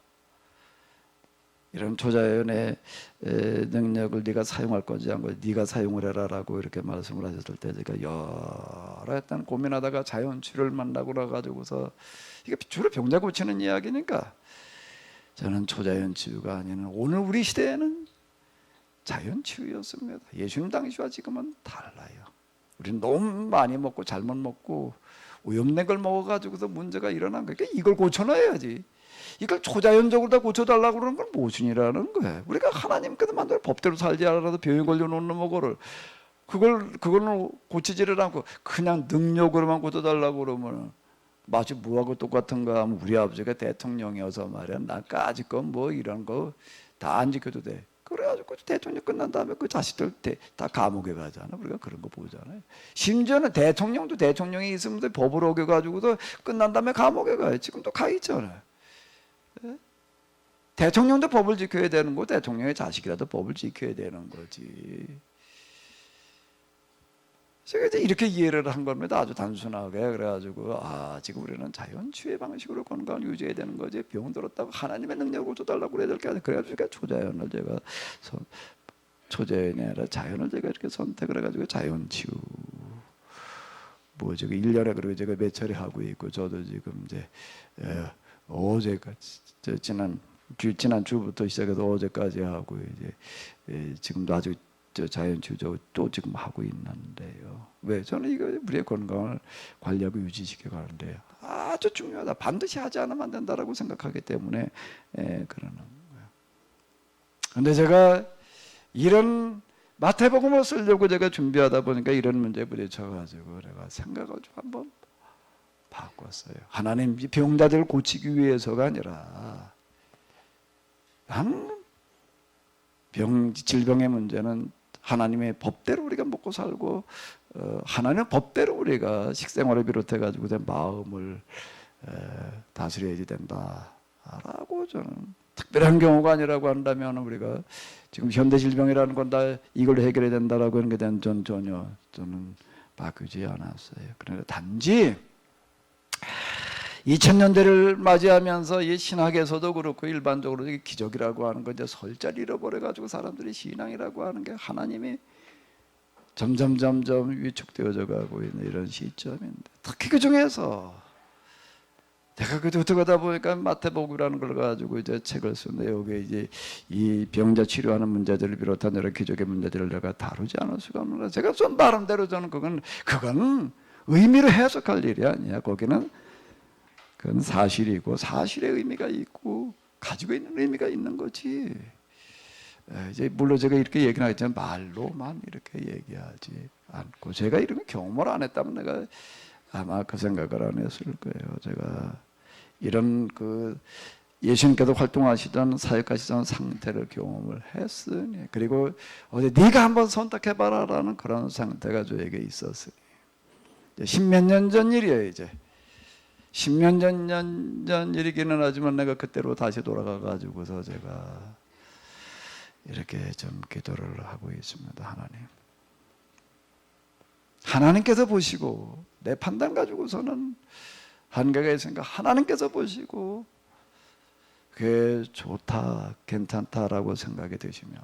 이런 초자연의 능력을 네가 사용할 건지 안 건지 네가 사용을 해라라고 이렇게 말씀을 하셨을 때 제가 여러 했던 고민하다가 자연치유를 만나고 나가지고서 이게 주로 병자 고치는 이야기니까 저는 초자연치유가 아닌 오늘 우리 시대에는 자연치유였습니다. 예수님 당시와 지금은 달라요. 우리는 너무 많이 먹고 잘못 먹고 오염된 걸 먹어가지고서 문제가 일어난 거니까 이걸 고쳐놔야지. 이걸 초자연적으로 다 고쳐달라고 그러는 건 무슨 일이라는 거예요. 우리가 하나님께서 만든 법대로 살지 않아도 병에 걸려놓는 뭐를 그걸 고치지를 않고 그냥 능력으로만 고쳐달라고 그러면 마치 뭐하고 똑같은가 하면 우리 아버지가 대통령이어서 말이야 나까지 건 뭐 이런 거 다 안 지켜도 돼. 그래가지고 대통령 끝난 다음에 그 자식들 다 감옥에 가잖아. 우리가 그런 거 보잖아요. 심지어는 대통령도 대통령이 있으면 법을 어겨가지고도 끝난 다음에 감옥에 가요. 지금도 가 있잖아요. 대통령도 법을 지켜야 되는 거, 대통령의 자식이라도 법을 지켜야 되는 거지. 제가 이제 이렇게 이해를 한 겁니다. 아주 단순하게. 그래가지고 지금 우리는 자연치유의 방식으로 건강을 유지해야 되는 거지. 병 들었다고 하나님의 능력을 줘달라고 그래야 될 게 아니라 그래가지고 초자연을 제가 초자연이 아니라 자연을 제가 이렇게 선택을 해가지고 자연치유 뭐 제가 1년에 그리고 제가 몇 차례 하고 있고 저도 지금 이제 어제가 지난 주부터 시작해서 어제까지 하고 이제 지금도 아주 자연치유 또 지금 하고 있는데요. 왜 저는 이거 우리의 건강을 관리하고 유지시켜 가는데 아주 중요하다. 반드시 하지 않으면 안 된다라고 생각하기 때문에 그러는 거예요. 근데 제가 이런 마태복음을 쓰려고 제가 준비하다 보니까 이런 문제에 부딪혀가지고 내가 생각을 좀 한번 바꿨어요. 하나님 병자들을 고치기 위해서가 아니라 질병의 문제는 하나님의 법대로 우리가 먹고 살고 하나님의 법대로 우리가 식생활을 비롯해 가지고 내 마음을 다스려야 된다라고 저는 특별한 경우가 아니라고 한다면 우리가 지금 현대 질병이라는 건 다 이걸로 해결해야 된다라고 하는 게 대한 전혀 저는 바꾸지 않았어요. 그러나 단지 2000년대를 맞이하면서 이 신학에서도 그렇고 일반적으로 기적이라고 하는 거 이제 설자를 잃어버려 가지고 사람들이 신앙이라고 하는 게 하나님이 점점 위축되어져 가고 있는 이런 시점인데 특히 그 중에서 내가 어떻게 하다 보니까 마태복음이라는 걸 가지고 이제 책을 쓰는데 여기에 이제 이 병자 치료하는 문제들을 비롯한 여러 기적의 문제들을 내가 다루지 않을 수가 없는 거예요. 제가 전 나름대로 저는 그건 의미로 해석할 일이 아니야. 거기는 그건 사실이고 사실의 의미가 있고 가지고 있는 의미가 있는 거지. 이제 물론 제가 이렇게 얘기는 하겠지만 말로만 이렇게 얘기하지 않고 제가 이런 경험을 안 했다면 내가 아마 그 생각을 안 했을 거예요. 제가 이런 예수님께서 활동하시던 사역하시던 상태를 경험을 했으니 그리고 어제 네가 한번 선택해봐라라는 그런 상태가 저에게 있었으니 십몇 년 전 일이에요. 이제 10년 전 일이기는 하지만 내가 그때로 다시 돌아가 가지고서 제가 이렇게 좀 기도를 하고 있습니다. 하나님께서 보시고 내 판단 가지고서는 한계가 있으니까 하나님께서 보시고 그게 좋다 괜찮다라고 생각이 되시면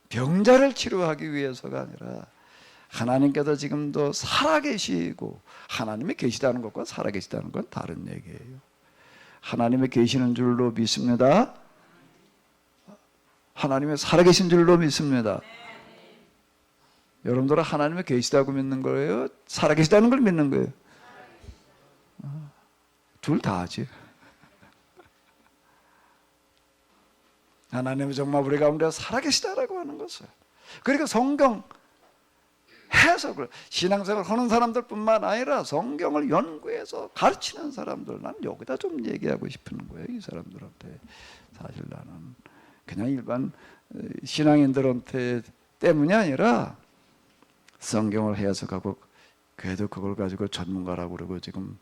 병자를 치료하기 위해서가 아니라 하나님께서 지금도 살아계시고 하나님이 계시다는 것과 살아계시다는 건 다른 얘기예요. 하나님이 계시는 줄로 믿습니다. 하나님이 살아계신 줄로 믿습니다. 여러분들은 하나님이 계시다고 믿는 거예요? 살아계시다는 걸 믿는 거예요? 둘 다 하지. 하나님은 정말 우리 가운데 살아계시다라고 하는 것을 그리고 성경 해석을 신앙생활 하는 사람들뿐만 아니라 성경을 연구해서 가르치는 사람들 난 여기다 좀 얘기하고 싶은 거예요. 이 사람들한테 사실 나는 그냥 일반 신앙인들한테 때문이 아니라 성경을 해석하고 그래도 그걸 가지고 전문가라고 그러고 지금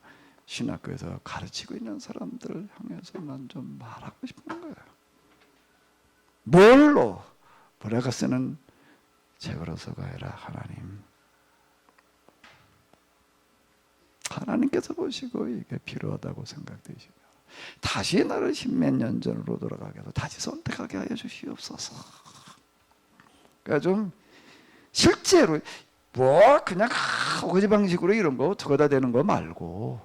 신학교에서 가르치고 있는 사람들을 향해서 난 좀 말하고 싶은 거예요. 뭘로? 우리가 쓰는 책으로서가 아니라 하나님께서 보시고 이게 필요하다고 생각되시면 다시 나를 십몇 년 전으로 돌아가게 해서 다시 선택하게 하여 주시옵소서. 그러니까 좀 실제로 뭐 그냥 어거지 방식으로 이런 거 어떻게 되는 거 말고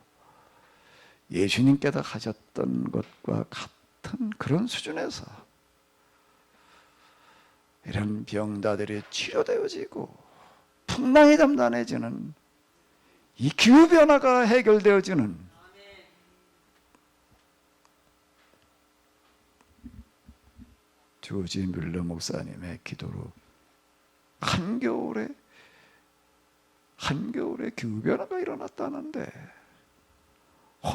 예수님께서 하셨던 것과 같은 그런 수준에서 이런 병자들이 치료되어지고 풍랑이 담단해지는 이 기후변화가 해결되어지는 조지 뮬러 목사님의 기도로 한겨울에 기후변화가 일어났다는데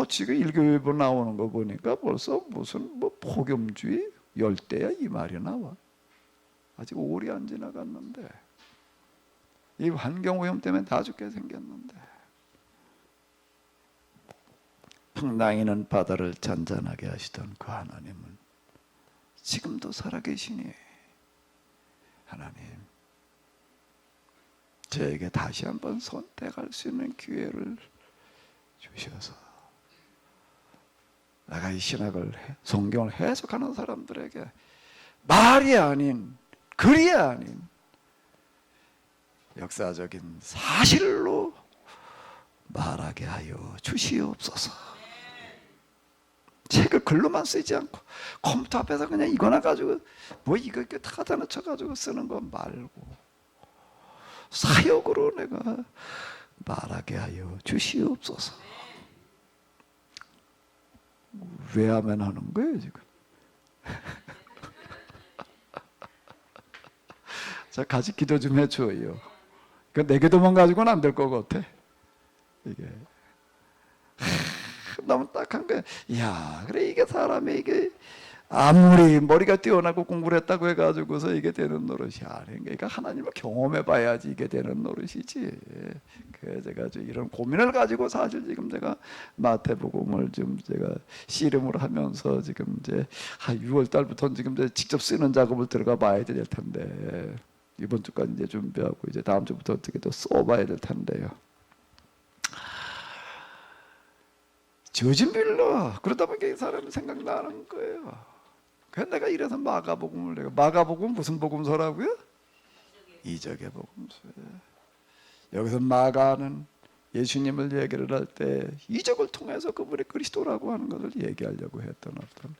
지금 일교일보 나오는 거 보니까 벌써 무슨 뭐 폭염주의 열대야 이 말이 나와. 아직 5월이 안 지나갔는데 이 환경오염 때문에 다 죽게 생겼는데 풍랑이는 바다를 잔잔하게 하시던 그 하나님은 지금도 살아계시니 하나님 저에게 다시 한번 선택할 수 있는 기회를 주셔서 내가 이 신학을 성경을 해석하는 사람들에게 말이 아닌 글이 아닌 역사적인 사실로 말하게 하여 주시옵소서. 책을 글로만 쓰지 않고 컴퓨터 앞에서 그냥 이거나 가지고 뭐 이거 다 갖다 놓쳐가지고 쓰는 거 말고 사역으로 내가 말하게 하여 주시옵소서. 왜 하면 하는 거예요 지금? 자, 같이 기도 좀 해줘요. 내 기도만 가지고는 안 될 것 같아. 이게 너무 딱한 거야. 야, 그래 이게 사람이 이게 아무리 머리가 뛰어나고 공부를 했다고 해가지고서 이게 되는 노릇이 아닌 그러니까 하나님을 경험해봐야지 이게 되는 노릇이지. 그래서 제가 이런 고민을 가지고 사실 지금 제가 마태복음을 좀 제가 씨름을 하면서 지금 이제 한 6월 달부터 지금 이제 직접 쓰는 작업을 들어가 봐야 될 텐데 이번 주까지 이제 준비하고 이제 다음 주부터 어떻게 또 써봐야 될 텐데요. 저진 빌러 그러다 보니까 이 사람이 생각나는 거예요. 그래서 내가 이래서 마가복음을 내가 마가복음 무슨 복음서라고요? 이적의 복음서예요. 여기서 마가는 예수님을 얘기를 할 때 이적을 통해서 그분이 그리스도라고 하는 것을 얘기하려고 했던 어떤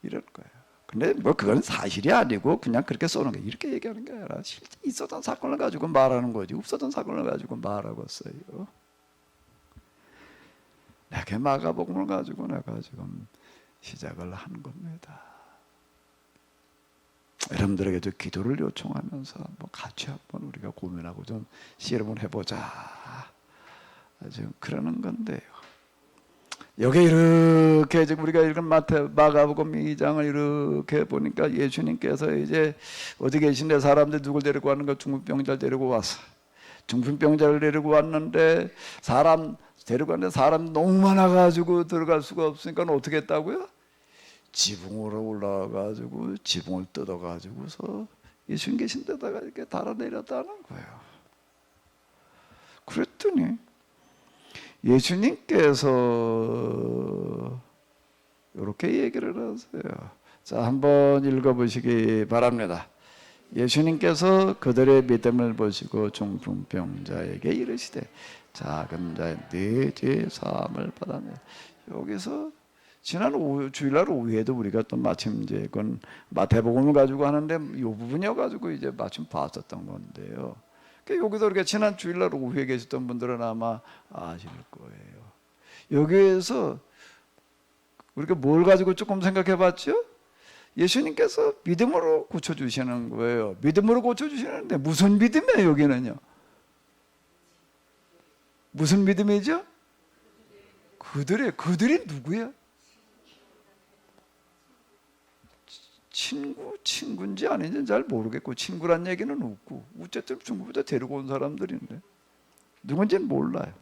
이런 거예요. 근데 뭐 그건 사실이 아니고 그냥 그렇게 써는 거예요. 이렇게 얘기하는 게 아니라 실제 있었던 사건을 가지고 말하는 거지 없었던 사건을 가지고 말하고 있어요. 내가 마가복음을 가지고 내가 지금 시작을 한 겁니다. 여러분들에게도 기도를 요청하면서 한번 같이 한번 우리가 고민하고 좀 씨름을 해보자. 지금 그러는 건데요. 여기 이렇게 지금 우리가 읽은 마가복음 2장을 이렇게 보니까 예수님께서 이제 어디 계신데 사람들 누굴 데리고 왔는가? 중풍병자를 데리고 왔어. 중풍병자를 데리고 왔는데 사람 데리고 왔는데 사람 너무 많아가지고 들어갈 수가 없으니까 어떻게 했다고요? 지붕으로 올라가가지고 지붕을 뜯어가지고서 예수님 계신 데다가 이렇게 달아내렸다는 거예요. 그랬더니 예수님께서 이렇게 얘기를 하세요. 자, 한번 읽어보시기 바랍니다. 예수님께서 그들의 믿음을 보시고 중풍병자에게 이르시되 작은 자의 네 죄 사함을 받았네. 여기서 지난 주일날 오후에도 우리가 또 마침 이제 그건 마태복음을 가지고 하는데 이 부분이어 가지고 이제 마침 봤었던 건데요. 그러니까 여기서 우리가 지난 주일날 오후에 계셨던 분들은 아마 아실 거예요. 여기에서 우리가 뭘 가지고 조금 생각해봤죠? 예수님께서 믿음으로 고쳐주시는 거예요. 믿음으로 고쳐주시는데 무슨 믿음이에요 여기는요? 무슨 믿음이죠? 그들이 누구야? 친구인지 아닌지 잘 모르겠고 친구란 얘기는 없고 어쨌든 중국부터 데리고 온 사람들인데 누군지는 몰라요.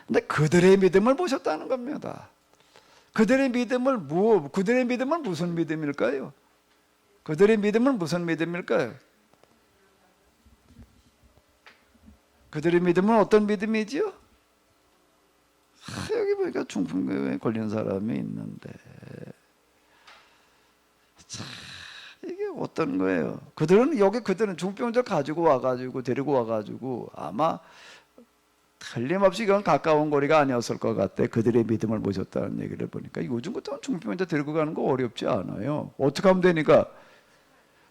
근데 그들의 믿음을 보셨다는 겁니다. 그들의 믿음을 무슨 믿음일까요? 그들의 믿음은 무슨 믿음일까요? 그들의 믿음은 어떤 믿음이지요? 여기 보니까 중풍병에 걸린 사람이 있는데, 자, 이게 어떤 거예요? 그들은 중풍병자 가지고 와가지고 데리고 와가지고 아마 틀림없이 이건 가까운 거리가 아니었을 것 같아. 그들의 믿음을 모셨다는 얘기를 보니까 요즘 같은 중풍병자 데리고 가는 거 어렵지 않아요. 어떻게 하면 되니까?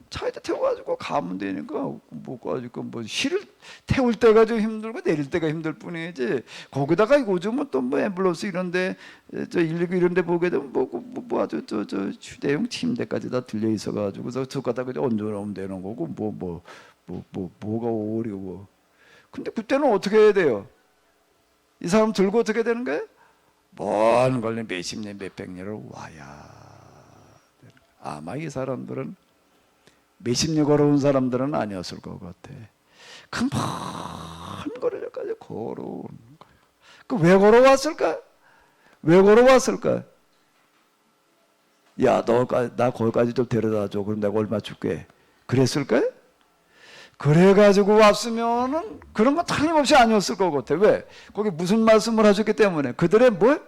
차에다 태워가지고 가면 되니까 뭐 가지고 뭐 실을 태울 때가 좀 힘들고 내릴 때가 힘들 뿐이지. 거기다가 요즘은 또 뭐 앰뷸런스 이런데 저 119 이런데 보게 되면 뭐 아주 저 휴대용 침대까지 다 들려 있어가지고 그래서 들어가다 그냥 얹어놓으면 되는 거고 뭐가 어려워. 근데 그때는 어떻게 해야 돼요? 이 사람 들고 어떻게 되는 거예요? 먼 걸리 몇십 년 몇백 년을 와야. 아마 이 사람들은 몇십 년 걸어온 사람들은 아니었을 것 같아. 그 먼 거리까지 걸어온 거야. 그 왜 걸어왔을까? 왜 걸어왔을까? 야, 나 거기까지 좀 데려다 줘. 그럼 내가 얼마 줄게. 그랬을까? 그래가지고 왔으면은 그런 건 틀림없이 아니었을 것 같아. 왜? 거기 무슨 말씀을 하셨기 때문에. 그들의 뭐?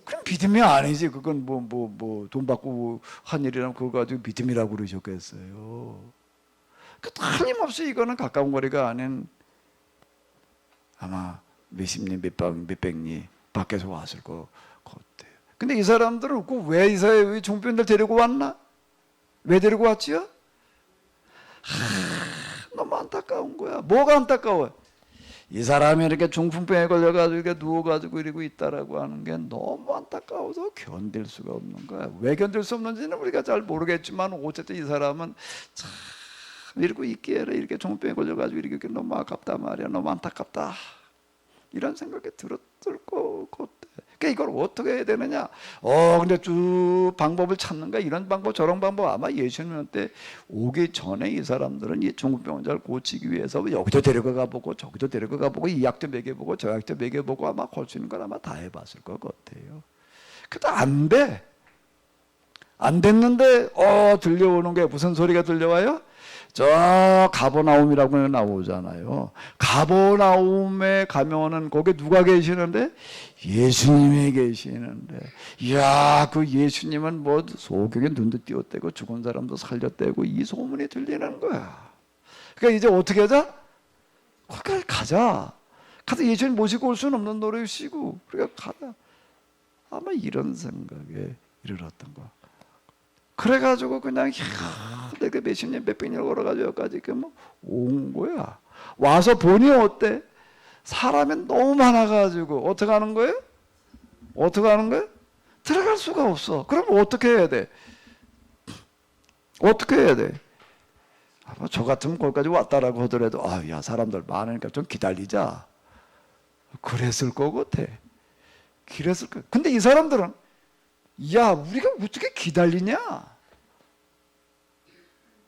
그럼 믿음이 아니지. 그건 돈 받고 한 일이라면 그거 가지고 믿음이라고 그러셨겠어요. 그 틀림없이 이거는 가까운 거리가 아닌 아마 몇십 년, 몇백 년 밖에서 왔을 것 같아요. 근데 이 사람들은 왜 이 중병들 데리고 왔나? 왜 데리고 왔지요? 너무 안타까운 거야. 뭐가 안타까워? 이 사람이 이렇게 중풍병에 걸려가지고 이렇게 누워가지고 이러고 있다라고 하는 게 너무 안타까워서 견딜 수가 없는 거야. 왜 견딜 수 없는지는 우리가 잘 모르겠지만 어쨌든 이 사람은 참 이러고 있기에 이렇게 중풍병에 걸려가지고 이렇게 너무 아깝다 말이야. 너무 안타깝다. 이런 생각이 들었을 것 같아. 그러니까 이걸 어떻게 해야 되느냐? 근데 쭉 방법을 찾는가? 이런 방법, 저런 방법 아마 예수님한테 오기 전에 이 사람들은 이 중풍병자를 고치기 위해서 여기도 데려가 보고 저기도 데려가 보고 이 약도 먹여보고 저 약도 먹여보고 아마 걸 수 있는 걸 아마 다 해봤을 것 같아요. 근데 안 돼. 안 됐는데 들려오는 게 무슨 소리가 들려와요? 저 가버나움이라고 나오잖아요. 가버나움에 가면은 거기 누가 계시는데? 예수님이 계시는데, 이야, 그 예수님은 뭐 소경에 눈도 띄었대고 죽은 사람도 살렸대고 이 소문이 들리는 거야. 그러니까 이제 어떻게 하자? 거기 가자. 가서 예수님 모시고 올 수는 없는 노릇이고, 그러니까 가자. 아마 이런 생각에 이르렀던 거야. 그래가지고 그냥 내가 몇십 년 몇백 년 걸어가지고 여기까지 온 거야. 와서 보니 어때? 사람이 너무 많아가지고 어떻게 하는 거예요? 어떻게 하는 거예요? 들어갈 수가 없어. 그럼 어떻게 해야 돼? 어떻게 해야 돼? 아마 저 같으면 거기까지 왔다라고 하더라도 야 사람들 많으니까 좀 기다리자. 그랬을 것 같아. 그랬을 거. 근데 이 사람들은 야, 우리가 어떻게 기다리냐?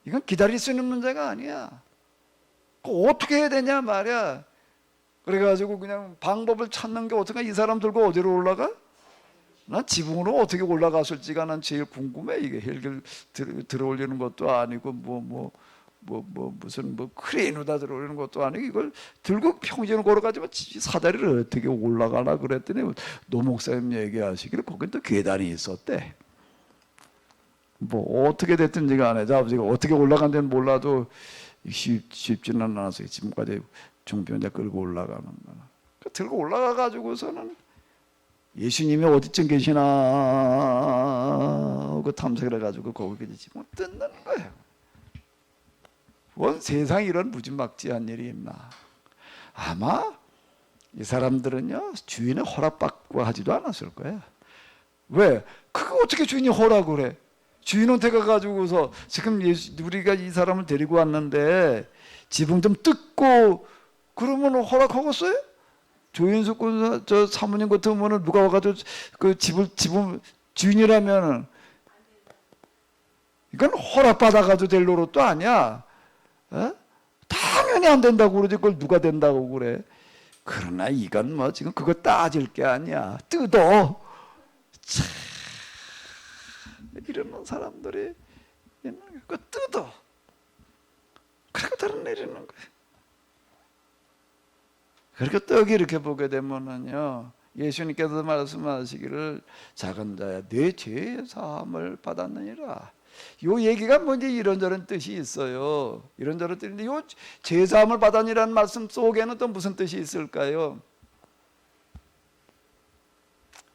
이건 기다릴 수 있는 문제가 아니야. 어떻게 해야 되냐 말이야. 그래가지고 그냥 방법을 찾는 게 어떻게 이 사람 들고 어디로 올라가? 난 지붕으로 어떻게 올라갔을지가 난 제일 궁금해. 이게 헬기를 들어올리는 것도 아니고 무슨 크레인으로다 들어오는 것도 아니고 이걸 들고 평지로 걸어가지고 사다리를 어떻게 올라가나 그랬더니 노 목사님 얘기하시기를 거긴 또 계단이 있었대. 뭐 어떻게 됐든지 간에 아버지가 어떻게 올라간 데는 몰라도 쉽지는 않아서 지금까지 중병자 끌고 올라가는 거는 들고 올라가 가지고서는 예수님이 어디쯤 계시나 하고 탐색을 해가지고 거기까지 지금 뜯는 거예요. 원 세상에 이런 무지막지한 일이 있나? 아마 이 사람들은요 주인의 허락받고 하지도 않았을 거야. 왜? 그거 어떻게 주인이 허락을 해? 주인한테 가가지고서 지금 우리가 이 사람을 데리고 왔는데 지붕 좀 뜯고 그러면 허락하겠어요? 조인숙 저 사모님 같으면 누가 와가지고 그 지붕 주인이라면은 이건 허락받아가지고 될 노릇도 아니야. 에? 당연히 안 된다고 그러지 그걸 누가 된다고 그래. 그러나 이건 뭐 지금 그거 따질 게 아니야. 뜯어. 참, 이러는 사람들이 있는 거야. 그거 뜯어. 그리고 다른 내리는 거야. 그렇게 떡이 이렇게 보게 되면은요 예수님께서 말씀하시기를 작은 자야 내 죄 사함을 받았느니라. 요 얘기가 뭔지 이런저런 뜻이 있어요. 이런저런 뜻인데 요 죄 사함을 받았느니라는 말씀 속에는 또 무슨 뜻이 있을까요?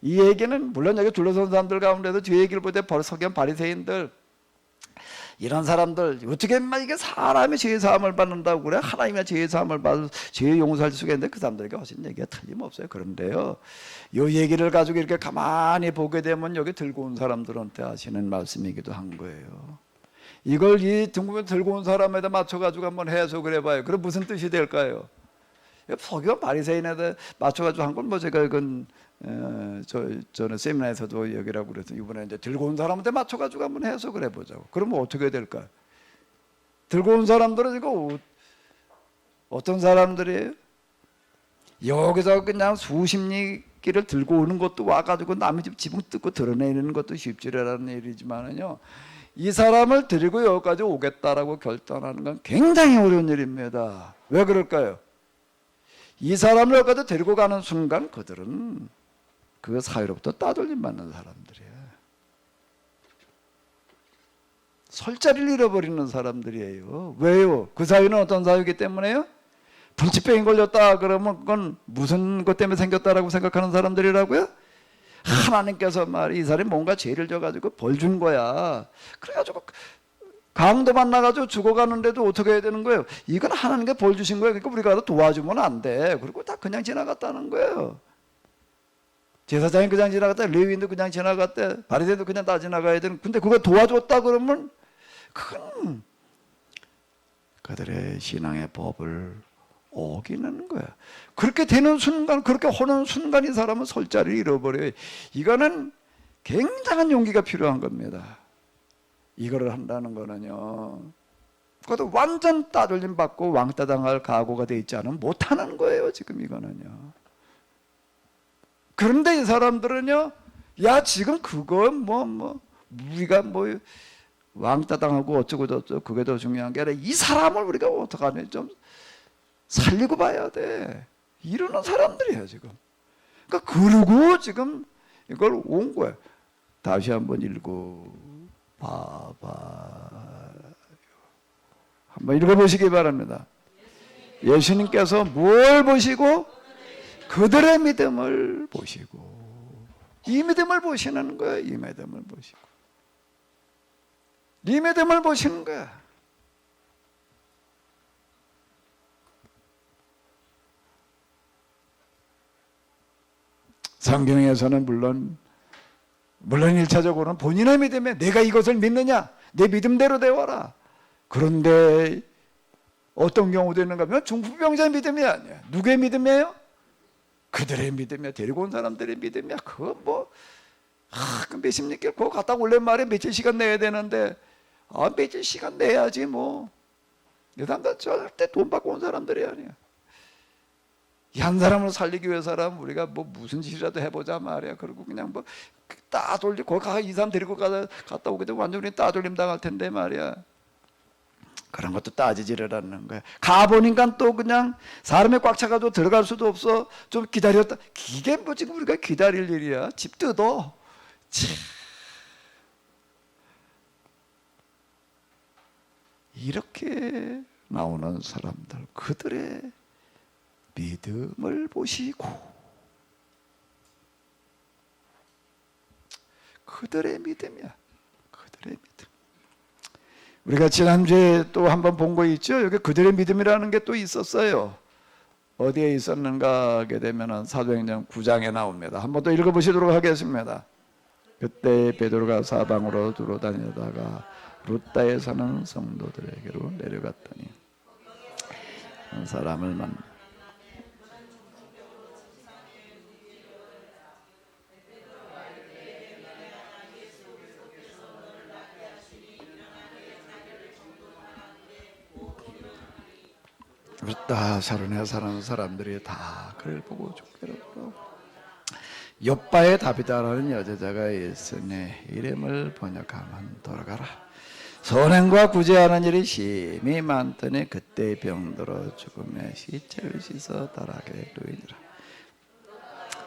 이 얘기는 물론 여기 둘러선 사람들 가운데도 죄 얘기를 볼 때 서기관 바리새인들 이런 사람들 어떻게 이게 사람이 죄 사함을 받는다고 그래? 하나님의 죄 사함을 받을 죄 용서할 수가 있는데 그 사람들에게 하신 얘기가 틀림없어요. 그런데요, 이 얘기를 가지고 이렇게 가만히 보게 되면 여기 들고 온 사람들한테 하시는 말씀이기도 한 거예요. 이걸 이 등급에 들고 온 사람에다 맞춰가지고 한번 해석을 해봐요. 그럼 무슨 뜻이 될까요? 서기관 바리새인에다 맞춰가지고 한 건 뭐 제가 이건 저는 세미나에서도 여기라고 그래서 이번에 이제 들고 온 사람한테 맞춰가지고 한번 해석을 해보자고. 그러면 어떻게 될까요? 들고 온 사람들은 이거 어떤 사람들이에요? 여기서 그냥 수십리기를 들고 오는 것도 와가지고 남의 집 지붕 뜯고 드러내는 것도 쉽지라는 일이지만은요, 이 사람을 데리고 여기까지 오겠다라고 결단하는 건 굉장히 어려운 일입니다. 왜 그럴까요? 이 사람을 여기까지 데리고 가는 순간 그들은 그 사회로부터 따돌림 받는 사람들이에요. 설자리를 잃어버리는 사람들이에요. 왜요? 그 사회는 어떤 사회이기 때문에요? 분치병이 걸렸다 그러면 그건 무슨 것 때문에 생겼다라고 생각하는 사람들이라고요? 하나님께서 이 사람이 뭔가 죄를 져가지고 벌 준 거야. 그래가지고 강도 만나가지고 죽어가는데도 어떻게 해야 되는 거예요? 이건 하나님께 벌 주신 거예요. 그러니까 우리가 도와주면 안 돼. 그리고 다 그냥 지나갔다는 거예요. 제사장이 그냥 지나갔다, 레위인도 그냥 지나갔대, 바리새인도 그냥 다 지나가야 되는. 근데 그거 도와줬다 그러면 그건 그들의 신앙의 법을 어기는 거야. 그렇게 되는 순간, 그렇게 하는 순간 이 사람은 설자리를 잃어버려요. 이거는 굉장한 용기가 필요한 겁니다. 이거를 한다는 거는요, 그것도 완전 따돌림 받고 왕따 당할 각오가 돼 있지 않으면 못하는 거예요. 지금 이거는요. 그런데 이 사람들은요, 야 지금 그건 우리가 왕따 당하고 어쩌고 저쩌고 그게 더 중요한 게 아니라 이 사람을 우리가 어떡하냐, 좀 살리고 봐야 돼, 이러는 사람들이야 지금. 그러니까 그러고 지금 이걸 온 거야. 다시 한번 읽고 봐봐. 한번 읽어보시기 바랍니다. 예수님께서 뭘 보시고? 그들의 믿음을 보시고. 이 믿음을 보시는 거야. 이 믿음을 보시고. 이 믿음을 보시는 거야. 성경에서는 물론 1차적으로는 본인의 믿음에 내가 이것을 믿느냐, 내 믿음대로 되어라. 그런데 어떤 경우도 있는가 하면 중풍병자의 믿음이 아니야. 누구의 믿음이에요? 그들의 믿음이야. 데리고 온 사람들의 믿음이야. 그거 그 몇십 년 그거 갔다 올래 말에 며칠 시간 내야 되는데, 며칠 시간 내야지 뭐. 이 사람들 절대 돈 받고 온 사람들이 아니야. 이 한 사람을 살리기 위해서라면 우리가 무슨 짓이라도 해보자 말이야. 그리고 그냥 따돌리, 거기 이 사람 데리고 갔다 오게 되면 완전히 따돌림 당할 텐데 말이야. 그런 것도 따지지를 않는 거야. 가보니까 또 그냥 사람에 꽉 차가지고 들어갈 수도 없어. 좀 기다렸다. 이게 지금 우리가 기다릴 일이야. 집 뜯어. 참. 이렇게 나오는 사람들, 그들의 믿음을 보시고, 그들의 믿음이야. 그들의 믿음. 우리가 지난주에 또 한번 본 거 있죠? 여기 그들의 믿음이라는 게 또 있었어요. 어디에 있었는가 하게 되면 사도행전 9장에 나옵니다. 한번 또 읽어보시도록 하겠습니다. 그때 베드로가 사방으로 두루 다니다가 루다에 사는 성도들에게로 내려갔더니 한 사람을 만나. 루다 사론에 사는 사람들이 다 그를 보고 죽더라고. 욥바의 다비다라는 여자가 있으니 이름을 번역하면 돌아가라. 선행과 구제하는 일이 심히 많더니 그때 병들어 죽음에 시체를 씻어 달하게 누이니라.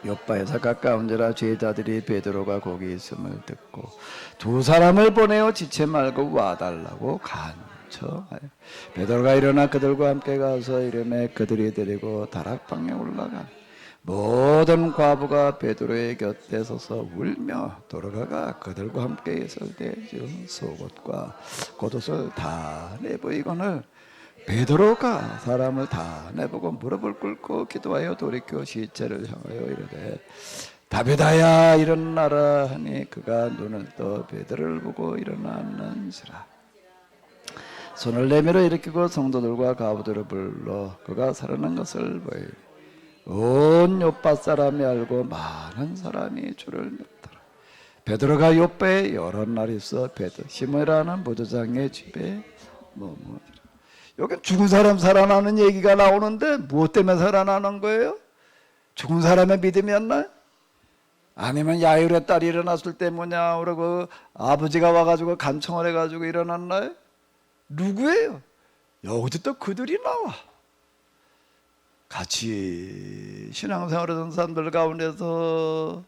요바에서 가까운지라 제자들이 베드로가 거기 있음을 듣고 두 사람을 보내어 지체 말고 와달라고 간청하여 베드로가 일어나 그들과 함께 가서 이르매 그들이 데리고 다락방에 올라간 모든 과부가 베드로의 곁에 서서 울며 돌아가가 그들과 함께 있을 때 지은 속옷과 겉옷을 다 내보이거늘 베드로가 사람을 다 내보고 무릎을 꿇고 기도하여 돌이켜 시체를 향하여 이르되 다비다야 일어나라 하니 그가 눈을 떠 베드로를 보고 일어났는지라. 손을 내밀어 일으키고 성도들과 가부들을 불러 그가 살아난 것을 보이니 온 요파 사람이 알고 많은 사람이 주를 믿더라. 베드로가 요파에 여러 날 있어 시몬이라는 무도장의 집에 머무르니라. 여기 죽은 사람 살아나는 얘기가 나오는데 무엇 때문에 살아나는 거예요? 죽은 사람의 믿음이었나요? 아니면 야일의 딸이 일어났을 때 뭐냐 그러고 아버지가 와가지고 간청을 해가지고 일어났나요? 누구예요? 여기도 또 그들이 나와. 같이 신앙생활하던 사람들 가운데서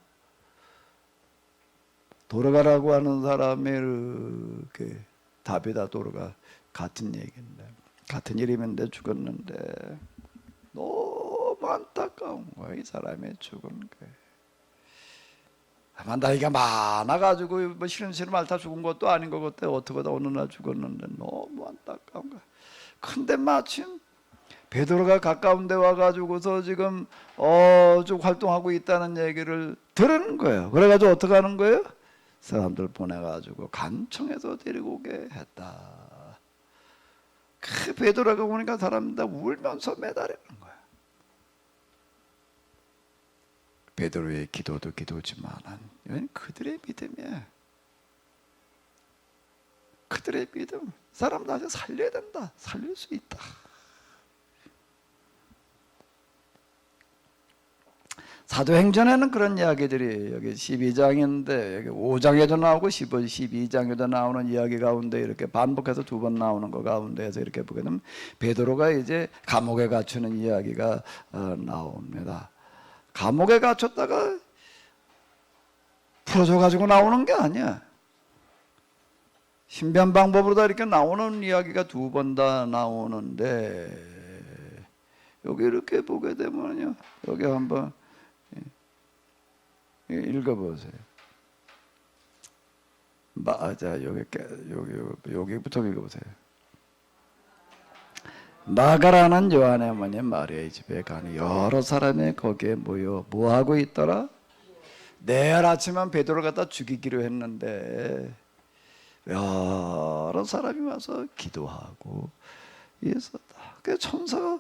돌아가라고 하는 사람이 이렇게 다비다 돌아가 같은 얘기인데 같은 이름인데 죽었는데 너무 안타까운 거야. 이 사람이 죽은 게 아마 나이가 많아가지고 뭐 시름시름 앓다 죽은 것도 아닌 것 같아. 어떻게 다 어느 날 죽었는데 너무 안타까운 거야. 근데 마침 베드로가 가까운 데 와가지고서 지금 쭉 활동하고 있다는 얘기를 들은 거예요. 그래가지고 어떻게 하는 거예요? 사람들 보내가지고 간청해서 데리고 오게 했다. 그 베드로가 오니까 사람들 다 울면서 매달리는 거야. 베드로의 기도도 기도지만은 이건 그들의 믿음이야. 그들의 믿음. 사람 나중에 살려야 된다. 살릴 수 있다. 사도행전에는 그런 이야기들이 여기 12장인데 여기 5장에도 나오고 12장에도 나오는 이야기 가운데 이렇게 반복해서 두 번 나오는 거 가운데에서 이렇게 보게 되면 베드로가 이제 감옥에 갇히는 이야기가 나옵니다. 감옥에 갇혔다가 풀어져 가지고 나오는 게 아니야. 신비한 방법으로 다 이렇게 나오는 이야기가 두 번 다 나오는데 여기 이렇게 보게 되면요. 여기 한번 읽어보세요. 자, 여기부터 읽어보세요. 마가라는 요한의 어머니 마리아의 집에 가니 여러 사람이 거기에 모여 뭐하고 있더라? 내일 아침은 베드로 갖다 죽이기로 했는데 여러 사람이 와서 기도하고 있었다. 그 천사가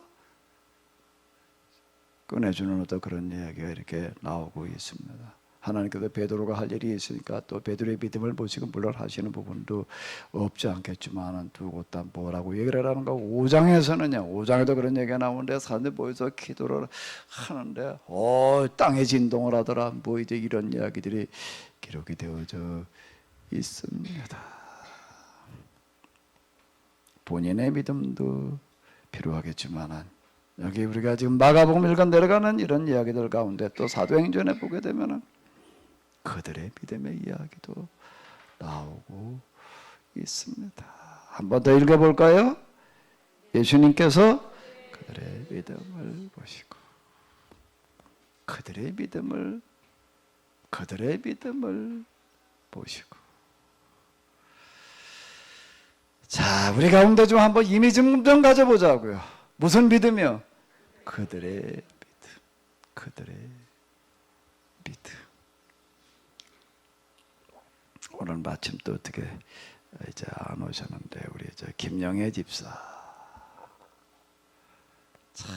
꺼내주는 어떤 그런 이야기가 이렇게 나오고 있습니다. 하나님께서 베드로가 할 일이 있으니까 또 베드로의 믿음을 보시고 물론 하시는 부분도 없지 않겠지만 두 곳 다 뭐라고 얘기를 하는 거 5장에서는요. 5장에도 그런 얘기가 나오는데 사람들이 모여서 기도를 하는데 땅에 진동을 하더라. 뭐 이제 이런 이야기들이 기록이 되어져 있습니다. 본인의 믿음도 필요하겠지만은 여기 우리가 지금 마가복음 읽어 내려가는 이런 이야기들 가운데 또 사도행전에 보게 되면은 그들의 믿음의 이야기도 나오고 있습니다. 한 번 더 읽어볼까요? 예수님께서 그들의 믿음을 보시고 그들의 믿음을 보시고 자, 우리 가운데 좀 한번 이미지 좀 가져보자고요. 무슨 믿음이요? 그들의 믿음. 오늘 마침 또 어떻게 이제 안 오셨는데 우리 저 김영애 집사 참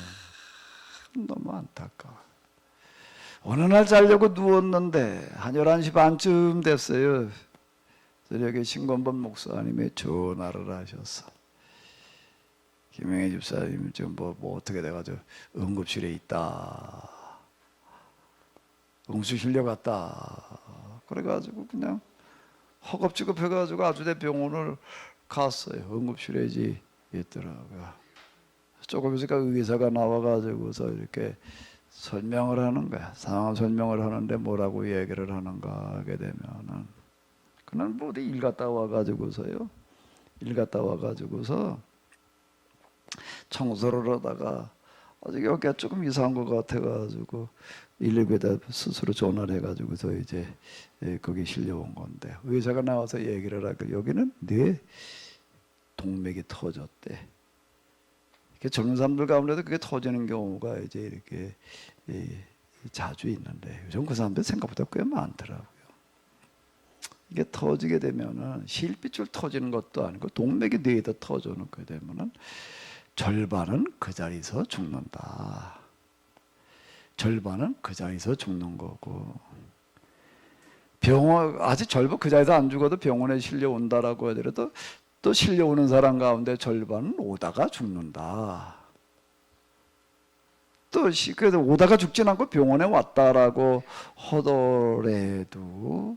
너무 안타까워. 어느 날 자려고 누웠는데 한 11시 반쯤 됐어요. 저녁에 신권범 목사님이 전화를 하셔서 김영애 집사님 지금 뭐 어떻게 돼가지고 응급실에 있다. 응수 실려갔다. 그래가지고 그냥 허겁지겁 해가지고 아주대 병원을 갔어요. 응급실에 있더라고요. 조금 있으니까 의사가 나와가지고서 이렇게 설명을 하는 거야. 상황 설명을 하는데 뭐라고 얘기를 하는가 하게 되면은, 그는 뭐 어디 일 갔다 와가지고서요. 일 갔다 와가지고서 청소를 하다가 아직 여기가 조금 이상한 것 같아가지고 119에다 스스로 전화를 해가지고서 이제 거기 실려온 건데, 의사가 나와서 얘기를 하고 여기는 뇌 동맥이 터졌대. 젊은 사람들 가운데도 그게 터지는 경우가 이제 이렇게 자주 있는데, 요즘 그 사람들 생각보다 꽤 많더라고요. 이게 터지게 되면은 실핏줄 터지는 것도 아니고 동맥이 뇌에다 터져놓게 되면은 절반은 그 자리에서 죽는다. 절반은 그 자리에서 죽는 거고, 병원 아직 절반 그 자리에서 안 죽어도 병원에 실려온다라고 하더라도 또 실려오는 사람 가운데 절반은 오다가 죽는다. 또 그래도 오다가 죽진 않고 병원에 왔다라고 하더라도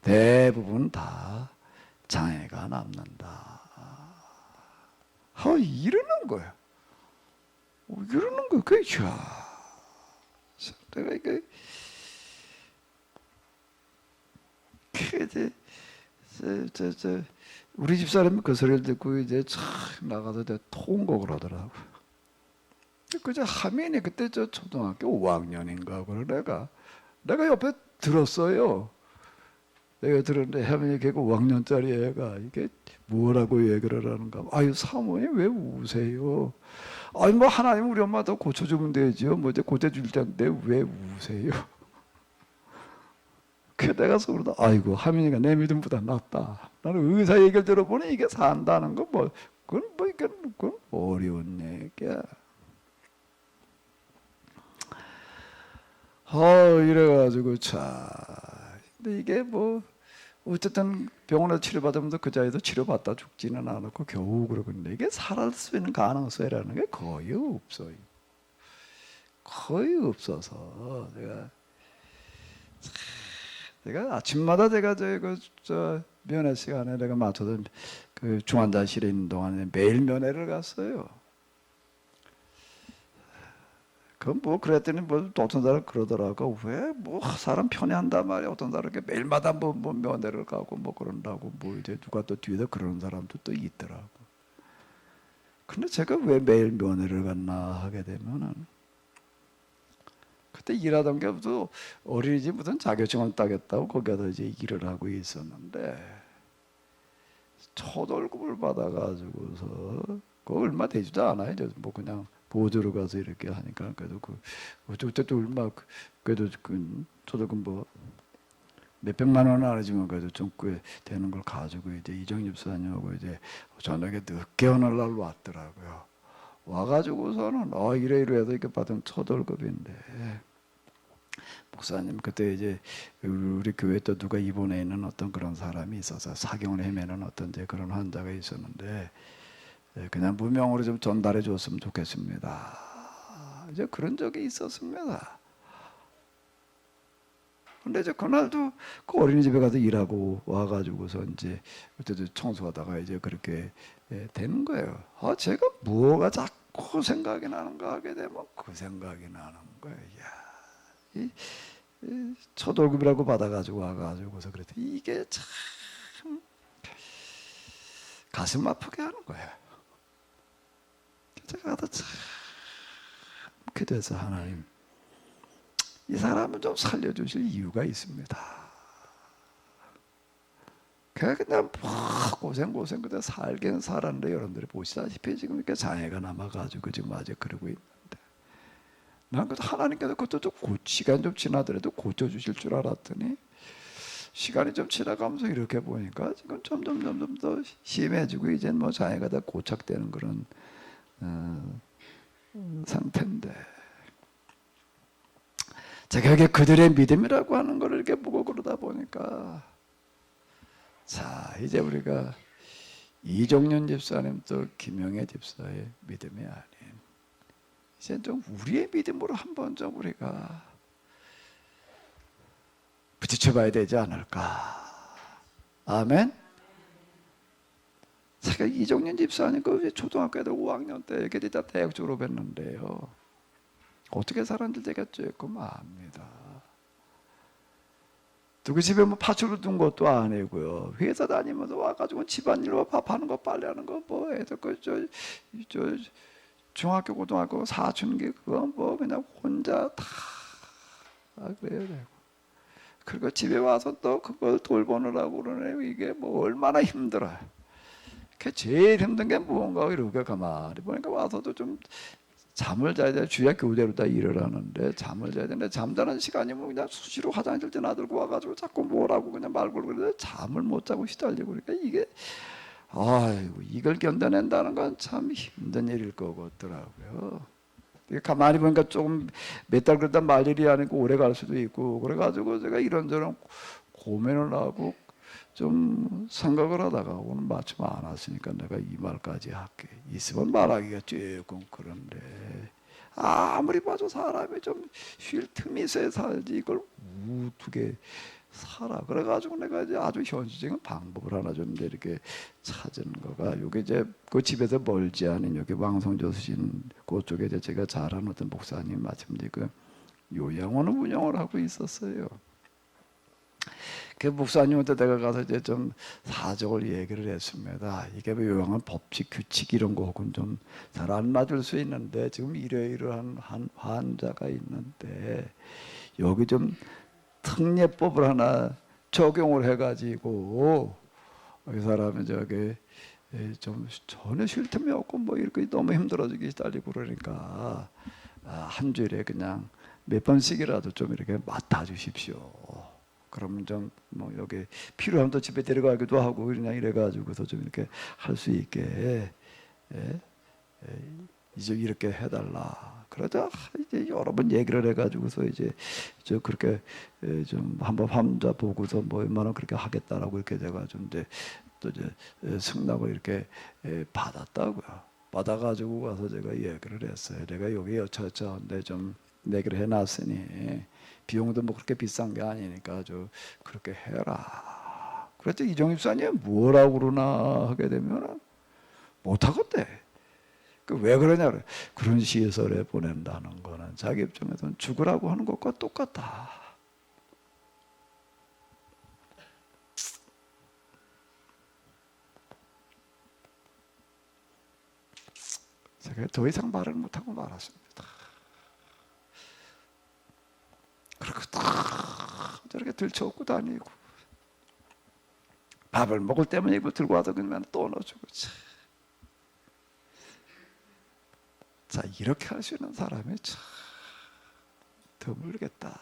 대부분 다 장애가 남는다. 이러는 거야. 이러는 거야. 내가 이게 우리 집사람이 그 소리를 듣고 이제 참 나가서 통곡을 하더라고. 그저 하민이 그때 저 초등학교 5학년인가 그래 내가 옆에 들었어요. 내가 들었는데 하민이 걔가 5학년짜리 애가 이게 뭐라고 얘기를 하는가. 아유 사모님 왜 우세요? 아니 뭐 하나님 우리 엄마 더 고쳐주면 되지요. 뭐 이제 고쳐줄 텐데 왜 우세요? 그 내가 속으로 아이고 하민이가 내 믿음보다 낫다. 나는 의사 얘기를 들어보니 이게 산다는 거 뭐 그건 어려운 얘기야. 이래가지고 근데 이게 뭐 어쨌든 병원에서 치료받으면서 그 자리에서 치료받다 죽지는 않았고 겨우 그러는데, 이게 살아날 수 있는 가능성이라는 게 거의 없어요. 거의 없어서 제가 아침마다 제가 저 면회 시간에 내가 맞춰서 그 중환자실에 있는 동안에 매일 면회를 갔어요. 뭐 그랬더니 뭐 어떤 사람 그러더라고. 왜 뭐 사람 편애한단 말이야. 어떤 사람 이렇게 매일마다 뭐 면회를 가고 뭐 그런다고, 뭐 이제 누가 또 뒤에서 그러는 사람도 또 있더라고. 근데 제가 왜 매일 면회를 갔나 하게 되면은, 그때 일하던 게 또 어린이집 무슨 자격증을 따겠다고 거기서 이제 일을 하고 있었는데, 첫 월급을 받아가지고서 그거 얼마 되지도 않아요. 뭐 그냥 보조로 가서 이렇게 하니까. 그래도 어쨌든 얼마 그래도 저도 뭐 몇백만 원은 아니지만 그래도 좀 꽤 되는 걸 가지고 이제 이정희 집사님하고 이제 저녁에 늦게 어느 날 왔더라고요. 와가지고서는 이래 해서 이렇게 받은 첫 월급인데, 목사님 그때 이제 우리 교회 또 누가 입원해 있는 어떤 그런 사람이 있어서 사경을 헤매는 어떤 이제 그런 환자가 있었는데, 그냥 무명으로 좀 전달해 줬으면 좋겠습니다. 이제 그런 적이 있었습니다. 근데 이제 그날도 그 어린이집에 가서 일하고 와가지고서 이제 그때도 청소하다가 이제 그렇게 되는 거예요. 제가 뭐가 자꾸 생각이 나는가 하게 되면 그 생각이 나는 거예요. 첫 월급이라고 받아가지고 와가지고서 그랬더니 이게 참 가슴 아프게 하는 거예요. 제가 참 기도해서 하나님, 이 사람을 좀 살려주실 이유가 있습니다. 그냥 고생 그때 살긴 살았는데, 여러분들이 보시다시피 지금 이렇게 장애가 남아가지고 지금 아직 그러고 있는데, 난 하나님께서 그것도 좀 시간 좀 지나더라도 고쳐주실 줄 알았더니, 시간이 좀 지나가면서 이렇게 보니까 지금 점점 더 심해지고 이제 뭐 장애가 다 고착되는 그런 상태인데, 제가 이게 그들의 믿음이라고 하는 걸 이렇게 보고 그러다 보니까, 이제 우리가 이종윤 집사님 또 김영애 집사의 믿음이 아닌, 이제 좀 우리의 믿음으로 한번 좀 우리가 부딪혀봐야 되지 않을까. 아멘. 제가 이종윤 집사님 그 초등학교 애들 5학년 때 이렇게 다 대학 졸업했는데요. 어떻게 살았는지 제가 조금 압니다. 누구 집에 뭐 파출을 둔 것도 아니고요. 회사 다니면서 와가지고 집안일로 밥하는 거, 빨래하는 거, 뭐 애들 저 중학교, 고등학교 사춘기 그거 뭐 그냥 혼자 다 그래야 되고. 그리고 집에 와서 또 그걸 돌보느라고 그러네요. 이게 뭐 얼마나 힘들어요. 그 제일 힘든 게 무언가 이렇게 가만히 보니까 와서도 좀 잠을 자야 돼. 주야 교대로 다 일을 하는데 잠을 자야 되는데 잠자는 시간이 뭐 그냥 수시로 화장실 때 나들고 와가지고 자꾸 뭐라고 그냥 말 걸고 그러는데 잠을 못 자고 시달리고 그러니까 이게 아이고 이걸 견뎌낸다는 건 참 힘든 일일 것 같더라고요. 가만히 보니까 조금 몇 달 그러다 말 일이 아니고 오래 갈 수도 있고 그래가지고 제가 이런저런 고민을 하고 좀 생각을 하다가 오늘 마침 안 왔으니까 내가 이 말까지 할게. 있으면 말하기가 조금 그런데 아무리 봐도 사람이 좀 쉴 틈이 있어야 살지 이걸 우두게 살아. 그래가지고 내가 이제 아주 현실적인 방법을 하나 좀 이렇게 찾은 거가 요게 이제 그 집에서 멀지 않은 여기 왕성조수신 그쪽에 이제 제가 잘 아는 어떤 목사님 마침 이제 그 요양원을 운영을 하고 있었어요. 그 목사님한테 내가 가서 이제 좀 사정을 얘기를 했습니다. 이게 뭐 요양원 법칙, 규칙 이런 거하고는 좀 잘 안 맞을 수 있는데 지금 이러이러한 한 환자가 있는데 여기 좀 특례법을 하나 적용을 해가지고 이 사람이 저기 좀 전혀 쉴 틈이 없고 뭐 이렇게 너무 힘들어지기 시달리고 그러니까 한 주일에 그냥 몇 번씩이라도 좀 이렇게 맡아주십시오. 그러면 좀 뭐 여기 필요하면 또 집에 데려가기도 하고 그냥 이래가지고서 좀 이렇게 할 수 있게 이제 이렇게 해달라. 그러자 이제 여러 번 얘기를 해가지고서 이제 저 그렇게 좀 한번 환자 보고서 뭐 얼마나 그렇게 하겠다라고 이렇게 제가 좀 이제 또 이제 승낙을 이렇게 받았다고요. 받아가지고 와서 제가 얘기를 했어요. 내가 여기 여차저차한데 좀 얘기를 해놨으니 비용도 뭐 그렇게 비싼 게 아니니까 저 그렇게 해라. 그랬더니 이정희 집사님 뭐라고 그러나 하게 되면 못하겠대. 왜 그러냐 그래. 그런 시설에 보낸다는 거는 자기 입장에서는 죽으라고 하는 것과 똑같다. 제가 더 이상 말을 못하고 말았습니다. 그렇게 딱 저렇게 들쳐업고 다니고 밥을 먹을 때만 이거 들고 와서 그냥 또 넣어주고 자 이렇게 할 수 있는 사람이 참 드물겠다.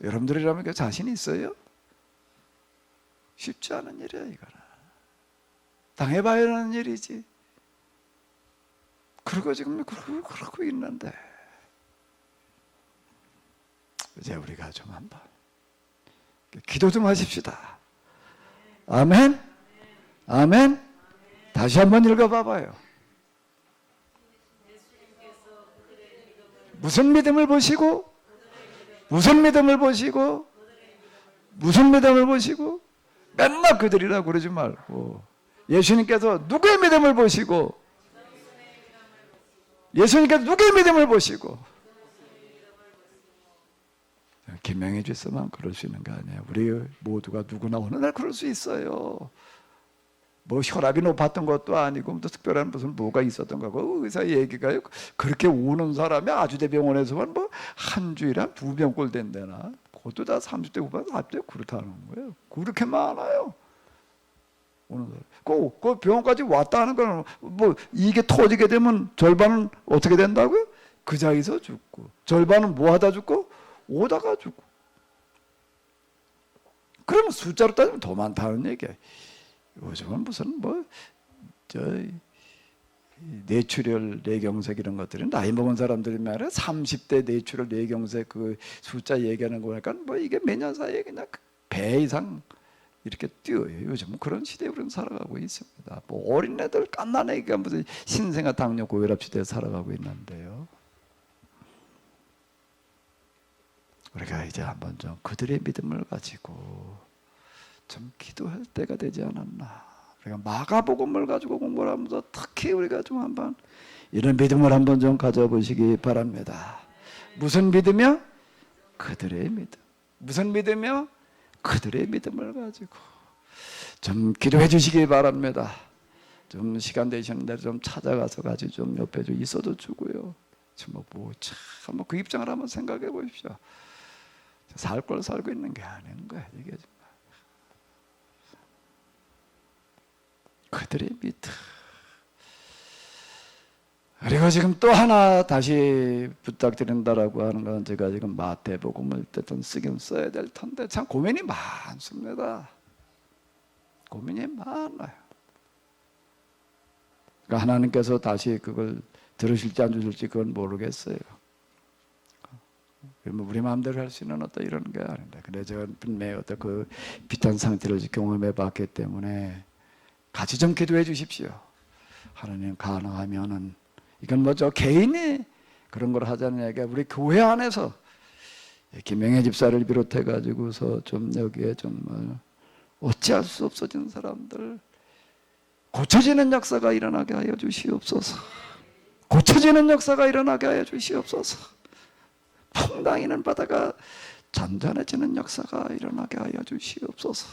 여러분들이라면 그 자신이 있어요? 쉽지 않은 일이야 이거는. 당해봐야 하는 일이지. 그러고 지금 그러고 있는데 이제 우리가 좀 한번 기도 좀 하십시다. 아멘? 아멘? 다시 한번 읽어봐봐요. 무슨 믿음을 보시고 무슨 믿음을 보시고 무슨 믿음을 보시고 맨날 그들이라고 그러지 말고 예수님께서 누구의 믿음을 보시고 예수님께서 누구의 믿음을 보시고 김명희 주스만 그럴 수 있는 거 아니에요. 우리 모두가 누구나 어느 날 그럴 수 있어요. 뭐 혈압이 높았던 것도 아니고 또 특별한 무슨 뭐가 있었던 거고 의사 얘기가요. 그렇게 오는 사람이 아주대병원에서만 뭐 한 주일에 한 2병꼴 된대나. 그것도 다 30대 후반, 40대 그렇다는 거예요. 그렇게 많아요. 오는 사람. 그 병원까지 왔다는 건 뭐 이게 터지게 되면 절반은 어떻게 된다고요? 그 자리에서 죽고 절반은 뭐 하다 죽고 오다가 죽고. 그러면 숫자로 따지면 더 많다는 얘기야. 요즘은 무슨 뭐 저 뇌출혈, 뇌경색 이런 것들은 나이 먹은 사람들이 말이야 30대 뇌출혈, 뇌경색 그 숫자 얘기하는 거 보니까 뭐 이게 몇 년 사이에 그냥 배 이상 이렇게 뛰어요. 요즘은 그런 시대에 우리는 살아가고 있습니다. 뭐 어린애들 갓난애기가 무슨 신생아 당뇨 고혈압 시대에 살아가고 있는데요. 우리가 이제 한번 좀 그들의 믿음을 가지고 좀 기도할 때가 되지 않았나. 우리가 마가복음을 가지고 공부를 하면서 특히 우리가 좀 한번 이런 믿음을 한번 좀 가져보시기 바랍니다. 무슨 믿음이요? 그들의 믿음. 무슨 믿음이요? 그들의 믿음을 가지고 좀 기도해 주시기 바랍니다. 좀 시간 되시는 대로 좀 찾아가서 같이 좀 옆에 좀 있어도 주고요. 참 한번 그 입장을 한번 생각해 보십시오. 살 걸 살고 있는 게 아닌 거야 이게. 그들의 믿음. 그리고 지금 또 하나 다시 부탁드린다라고 하는 건 제가 지금 마태복음을 어쨌든 쓰긴 써야 될 텐데 참 고민이 많습니다. 고민이 많아요. 그러니까 하나님께서 다시 그걸 들으실지 안 들으실지 그건 모르겠어요. 우리 마음대로 할 수 있는 어떤 이런 게 아닌데, 근데 제가 분명히 어떤 그 비슷한 상태를 경험해 봤기 때문에 같이 좀 기도해 주십시오. 하나님 가능하면은 이건 뭐 저 개인이 그런 걸 하자는 얘기가 우리 교회 안에서 김영애 집사를 비롯해 가지고서 좀 여기에 좀 어찌할 수 없어진 사람들 고쳐지는 역사가 일어나게 하여 주시옵소서. 고쳐지는 역사가 일어나게 하여 주시옵소서. 풍당이는 바다가 잔잔해지는 역사가 일어나게 하여 주시옵소서.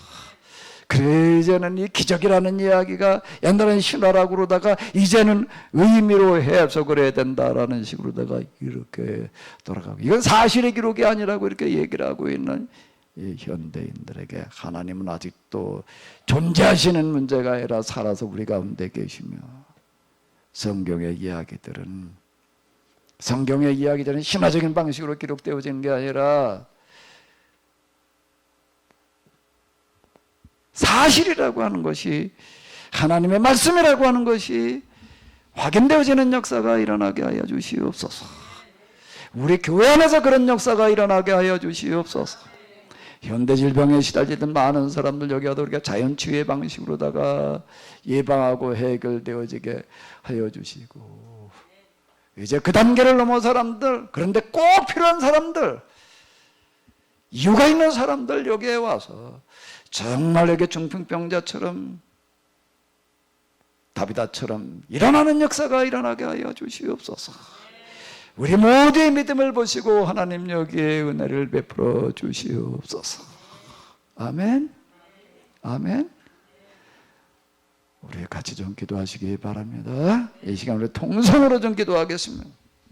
그래 이제는 이 기적이라는 이야기가 옛날에는 신화라고 그러다가 이제는 의미로 해석을 해야 된다라는 식으로다가 이렇게 돌아가고, 이건 사실의 기록이 아니라고 이렇게 얘기를 하고 있는 이 현대인들에게 하나님은 아직도 존재하시는 문제가 아니라 살아서 우리 가운데 계시며, 성경의 이야기들은 신화적인 방식으로 기록되어지는 게 아니라 사실이라고 하는 것이, 하나님의 말씀이라고 하는 것이 확인되어지는 역사가 일어나게 하여 주시옵소서. 우리 교회 안에서 그런 역사가 일어나게 하여 주시옵소서. 현대 질병에 시달리던 많은 사람들 여기 와도 우리가 자연치유의 방식으로다가 예방하고 해결되어지게 하여 주시고, 이제 그 단계를 넘어 사람들, 그런데 꼭 필요한 사람들, 이유가 있는 사람들 여기에 와서 정말 이게 중풍병자처럼 다비다처럼 일어나는 역사가 일어나게 하여 주시옵소서. 우리 모두의 믿음을 보시고 하나님 여기에 은혜를 베풀어 주시옵소서. 아멘. 아멘. 우리 같이 좀 기도하시기 바랍니다. 이 시간 우리 통성으로 좀 기도하겠습니다.